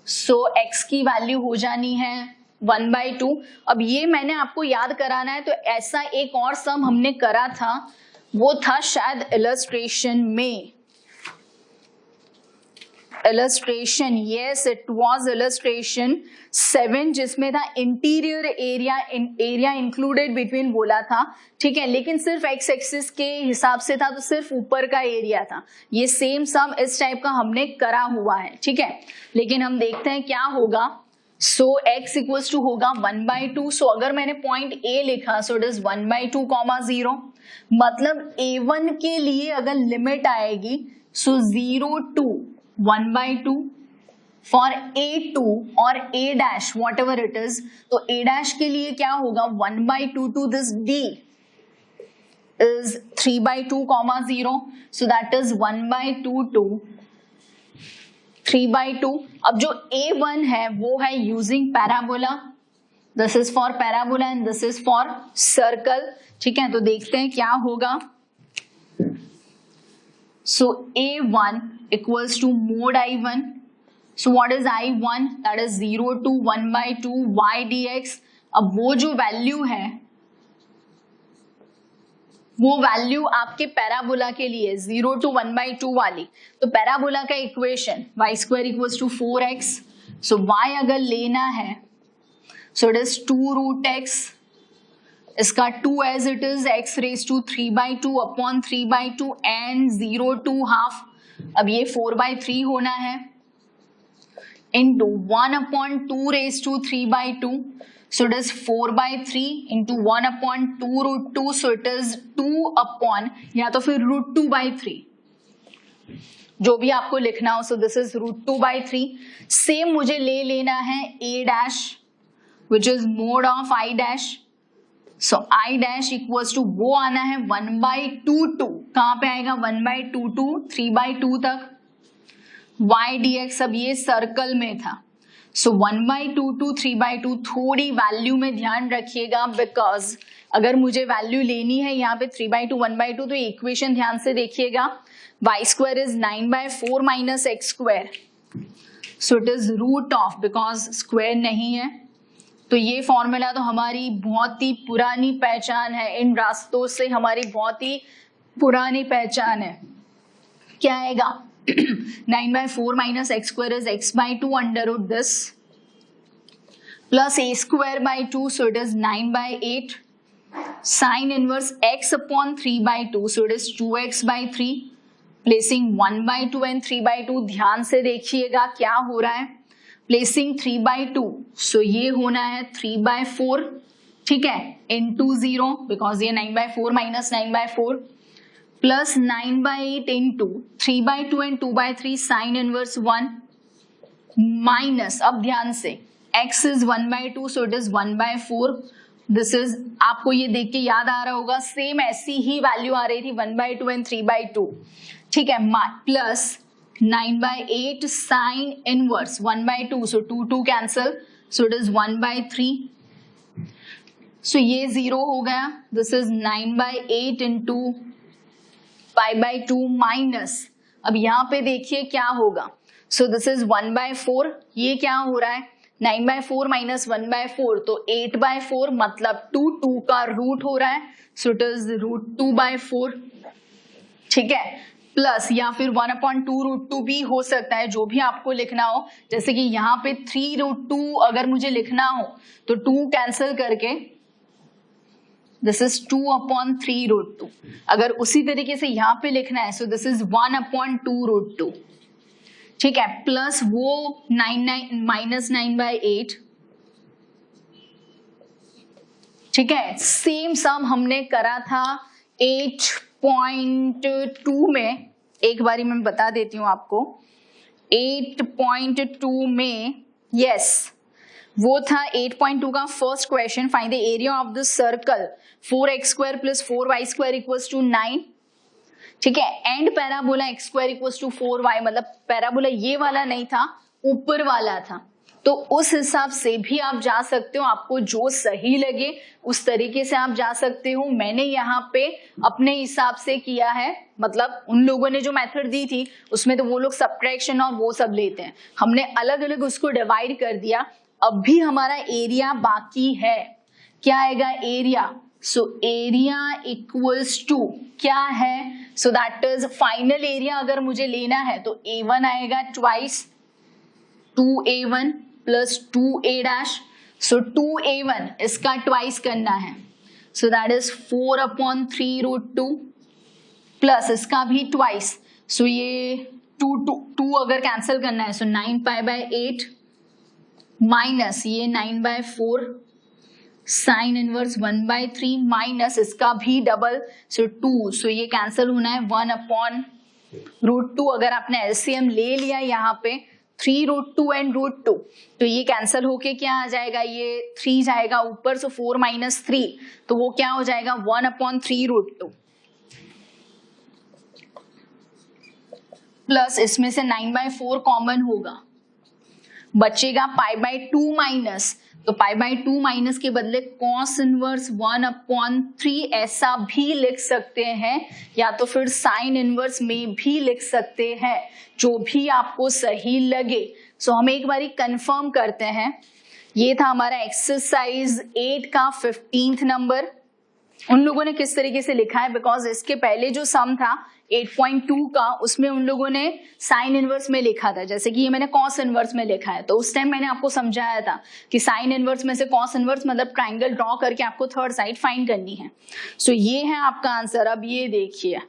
सो x की वैल्यू हो जानी है 1/2। अब ये मैंने आपको याद कराना है, तो ऐसा एक और सम हमने करा था, वो था शायद इलस्ट्रेशन में, illustration, yes it was illustration 7, जिसमें था इंटीरियर एरिया इंक्लूडेड बिटवीन बोला था, ठीक है, लेकिन सिर्फ एक्स एक्सिस के हिसाब से था, तो सिर्फ ऊपर का एरिया था। ये सेम सम इस टाइप का हमने करा हुआ है, ठीक है, लेकिन हम देखते हैं क्या होगा। सो x इक्वल्स टू होगा 1/2, सो अगर मैंने पॉइंट A लिखा सो इट इज 1/2, 0, मतलब A1 के लिए अगर लिमिट आएगी सो 0 to 1/2 फॉर A2 और A dash what ever it is, तो A डैश के लिए क्या होगा 1/2 to this D is 3/2, 0, so that is 1/2 to 3/2। अब जो A1 है वो है using parabola, this is for parabola and this is for circle, ठीक है, तो देखते हैं क्या होगा। So A1 equals to mod I1, so what is I1, that is 0 to 1/2 y dx। अब वो जो वैल्यू है वो वैल्यू आपके पैराबोला के लिए 0 to 1/2 वाली, तो पैराबोला का equation y square equals to 4x, so y अगर लेना है सो इट इज 2√x, इसका 2 as it is x raise to 3/2 upon 3/2 and 0 to half, अब ये 4/3 होना है, into 1/2 raise to 3/2, so it is 4/3 into 1/2√2, so it is 2 upon या तो फिर √2/3, जो भी आपको लिखना हो, so this is √2/3। सेम मुझे ले लेना है A dash which is mode of I dash, so I dash equals to वो आना है 1/2 कहाँ पे आएगा 1/2 3/2 तक y dx, अब ये सर्कल में था, सो 1/2 to 3/2, थोड़ी वैल्यू में ध्यान रखिएगा, बिकॉज अगर मुझे वैल्यू लेनी है यहाँ पे 3/2 1/2, तो इक्वेशन ध्यान से देखिएगा, y square is 9/4 minus x square, so it is root of, because square नहीं है, तो ये फॉर्मूला तो हमारी बहुत ही पुरानी पहचान है, इन रास्तों से हमारी बहुत ही पुरानी पहचान है, क्या आएगा 9/4 minus x square is x/2 under root this plus a square by 2, so it is 9/8 sin inverse x upon 3/2, so it is 2x/3, placing 1/2 and 3/2, ध्यान से देखिएगा क्या हो रहा है, placing 3/2, so ये होना है 3/4, ठीक है, into 0 because ये 9/4 minus 9/4 plus 9/8 into 3/2 and 2/3 sine inverse 1 minus, अब ध्यान से x is 1/2, so it is 1/4, this is, आपको ये देख के याद आ रहा होगा, सेम ऐसी ही वैल्यू आ रही थी 1/2 एंड 3/2, ठीक है, plus 9/8 sine inverse 1/2, so 2 cancel, so it is 1/3, सो ये 0 हो गया, दिस इज 9/8 इंटू π/2 माइनस, अब यहाँ पे देखिए क्या होगा, सो दिस इज 1/4, ये क्या हो रहा है 9/4 माइनस 1/4, तो 8/4, मतलब 2 का रूट हो रहा है, सो इट इज √2/4, ठीक है, प्लस या फिर 1/2√2 भी हो सकता है, जो भी आपको लिखना हो, जैसे कि यहाँ पे 3√2 अगर मुझे लिखना हो तो 2 कैंसिल करके दिस इज 2/3√2। अगर उसी तरीके से यहाँ पे लिखना है, सो दिस इज 1/2√2, ठीक है, प्लस वो -9/8, ठीक है। सेम सम हमने करा था 8.2 में, एक बारी मैं बता देती हूँ आपको। 8.2 में यस वो था 8.2 का first question, find the area of the circle 4x² + 4y² = 9, ठीक है। एंड पैराबोला x² = 4y, मतलब पैराबोला ये वाला नहीं था, ऊपर वाला था। तो उस हिसाब से भी आप जा सकते हो, आपको जो सही लगे उस तरीके से आप जा सकते हो। मैंने यहाँ पे अपने हिसाब से किया है, मतलब उन लोगों ने जो मेथड दी थी उसमें तो वो लोग सब्ट्रैक्शन और वो सब लेते हैं, हमने अलग अलग उसको डिवाइड कर दिया। अब भी हमारा एरिया बाकी है, क्या आएगा area, so area equals to क्या है, so that is final area अगर मुझे लेना है तो A1 आएगा ट्वाइस 2A1 प्लस 2A', सो 2A1 इसका ट्वाइस करना है, सो दैट इज 4/3√2 प्लस इसका भी ट्वाइस, सो ये 2 अगर कैंसिल करना है, सो 9π/8 माइनस ये 9/4 साइन इनवर्स 1/3 माइनस इसका भी डबल, सो 2, सो ये कैंसिल होना है 1/√2। अगर आपने एलसीएम ले लिया यहाँ पे 3√2 एंड √2, तो ये कैंसिल होके क्या आ जाएगा, ये 3 जाएगा ऊपर, सो 4 - 3, तो वो क्या हो जाएगा 1/3√2 प्लस इसमें से 9/4 कॉमन होगा, बचेगा π/2 माइनस, तो π/2 माइनस के बदले cos इनवर्स 1/3 ऐसा भी लिख सकते हैं, या तो फिर साइन इनवर्स में भी लिख सकते हैं, जो भी आपको सही लगे। सो हम एक बारी कंफर्म करते हैं। ये था हमारा एक्सरसाइज 8 का 15th नंबर। उन लोगों ने किस तरीके से लिखा है, बिकॉज इसके पहले जो सम था 8.2 का, उसमें उन लोगों ने साइन इनवर्स में लिखा था, जैसे कि ये मैंने कॉस इनवर्स में लिखा है। तो उस टाइम मैंने आपको समझाया था कि साइन इनवर्स में से कॉस इनवर्स मतलब ट्राइंगल ड्रॉ करके आपको थर्ड साइड फाइंड करनी है। सो ये है आपका आंसर। अब ये देखिए,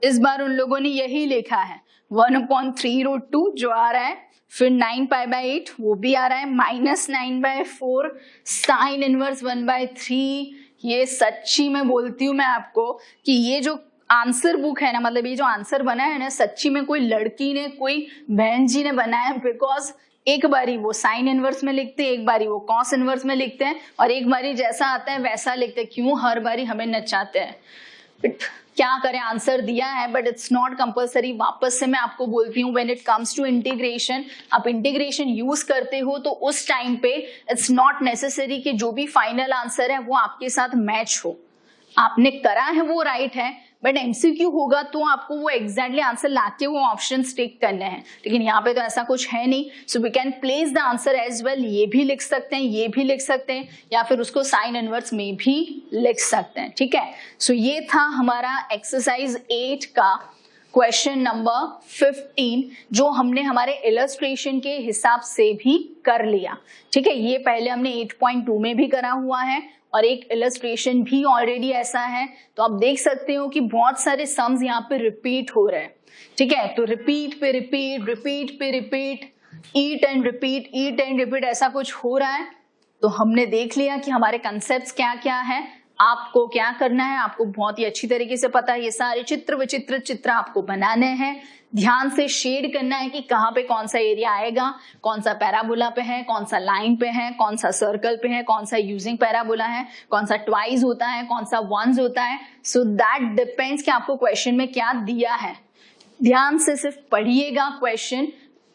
इस बार उन लोगों ने यही लिखा है 1/3√2 जो आ रहा है, फिर 9π/8 वो भी आ रहा है, माइनस 9/4 साइन इनवर्स 1/3। ये सच्ची में बोलती हूँ मैं आपको कि ये जो आंसर बुक है ना, मतलब ये जो आंसर बना है ना, सच्ची में कोई लड़की ने, कोई बहन जी ने बनाया है। बिकॉज एक बारी वो साइन इनवर्स में लिखते हैं, एक बारी वो कॉस इनवर्स में लिखते हैं, और एक बारी जैसा आता है वैसा लिखते हैं। क्यों हर बारी हमें नचाते हैं, बट क्या करें, आंसर दिया है, बट इट्स नॉट कंपल्सरी। वापस से मैं आपको बोलती हूँ, when it comes to integration, आप इंटीग्रेशन यूज करते हो तो उस टाइम पे इट्स नॉट नेसेसरी कि जो भी फाइनल आंसर है वो आपके साथ मैच हो। आपने करा है वो राइट है, बट एमसीक्यू होगा तो आपको वो एग्जैक्टली आंसर लाके वो ऑप्शन टिक करने हैं, लेकिन यहाँ पे तो ऐसा कुछ है नहीं। So we can place the answer as well, ये भी लिख सकते हैं, ये भी लिख सकते हैं, या फिर उसको साइन इनवर्स में भी लिख सकते हैं, ठीक है। सो ये था हमारा एक्सरसाइज 8 का क्वेश्चन नंबर 15, जो हमने हमारे इलस्ट्रेशन के हिसाब से भी कर लिया, ठीक है। ये पहले हमने 8.2 में भी करा हुआ है, और एक इलस्ट्रेशन भी ऑलरेडी ऐसा है। तो आप देख सकते हो कि बहुत सारे सम्स यहाँ पे रिपीट हो रहे हैं, ठीक है। तो रिपीट पे रिपीट, रिपीट पे repeat, eat and repeat, eat and repeat, ऐसा कुछ हो रहा है। तो हमने देख लिया कि हमारे कंसेप्ट क्या क्या है, आपको क्या करना है, आपको बहुत ही अच्छी तरीके से पता है। ये सारे चित्र विचित्र चित्र आपको बनाने हैं, ध्यान से शेड करना है कि कहाँ पे कौन सा एरिया आएगा, कौन सा पैराबोला पे है, कौन सा लाइन पे है, कौन सा सर्कल पे है, कौन सा यूजिंग पैराबोला है, कौन सा ट्वाइस होता है, कौन सा वंस होता है। सो दैट डिपेंड्स कि आपको क्वेश्चन में क्या दिया है। ध्यान से सिर्फ पढ़िएगा क्वेश्चन,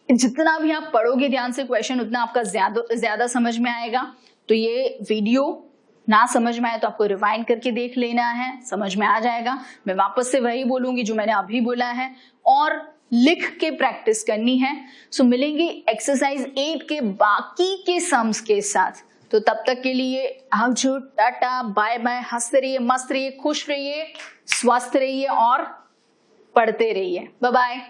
जितना भी आप पढ़ोगे ध्यान से क्वेश्चन, उतना आपका ज्यादा समझ में आएगा। तो ये वीडियो ना समझ में आए तो आपको रिवाइंड करके देख लेना है, समझ में आ जाएगा। मैं वापस से वही बोलूंगी जो मैंने अभी बोला है, और लिख के प्रैक्टिस करनी है। सो मिलेंगे एक्सरसाइज 8 के बाकी के सम्स के साथ। तो तब तक के लिए आवजो, टाटा, बाय बाय, हंसते रहिए, मस्त रहिए, खुश रहिए, स्वस्थ रहिए और पढ़ते रहिए। Bye bye.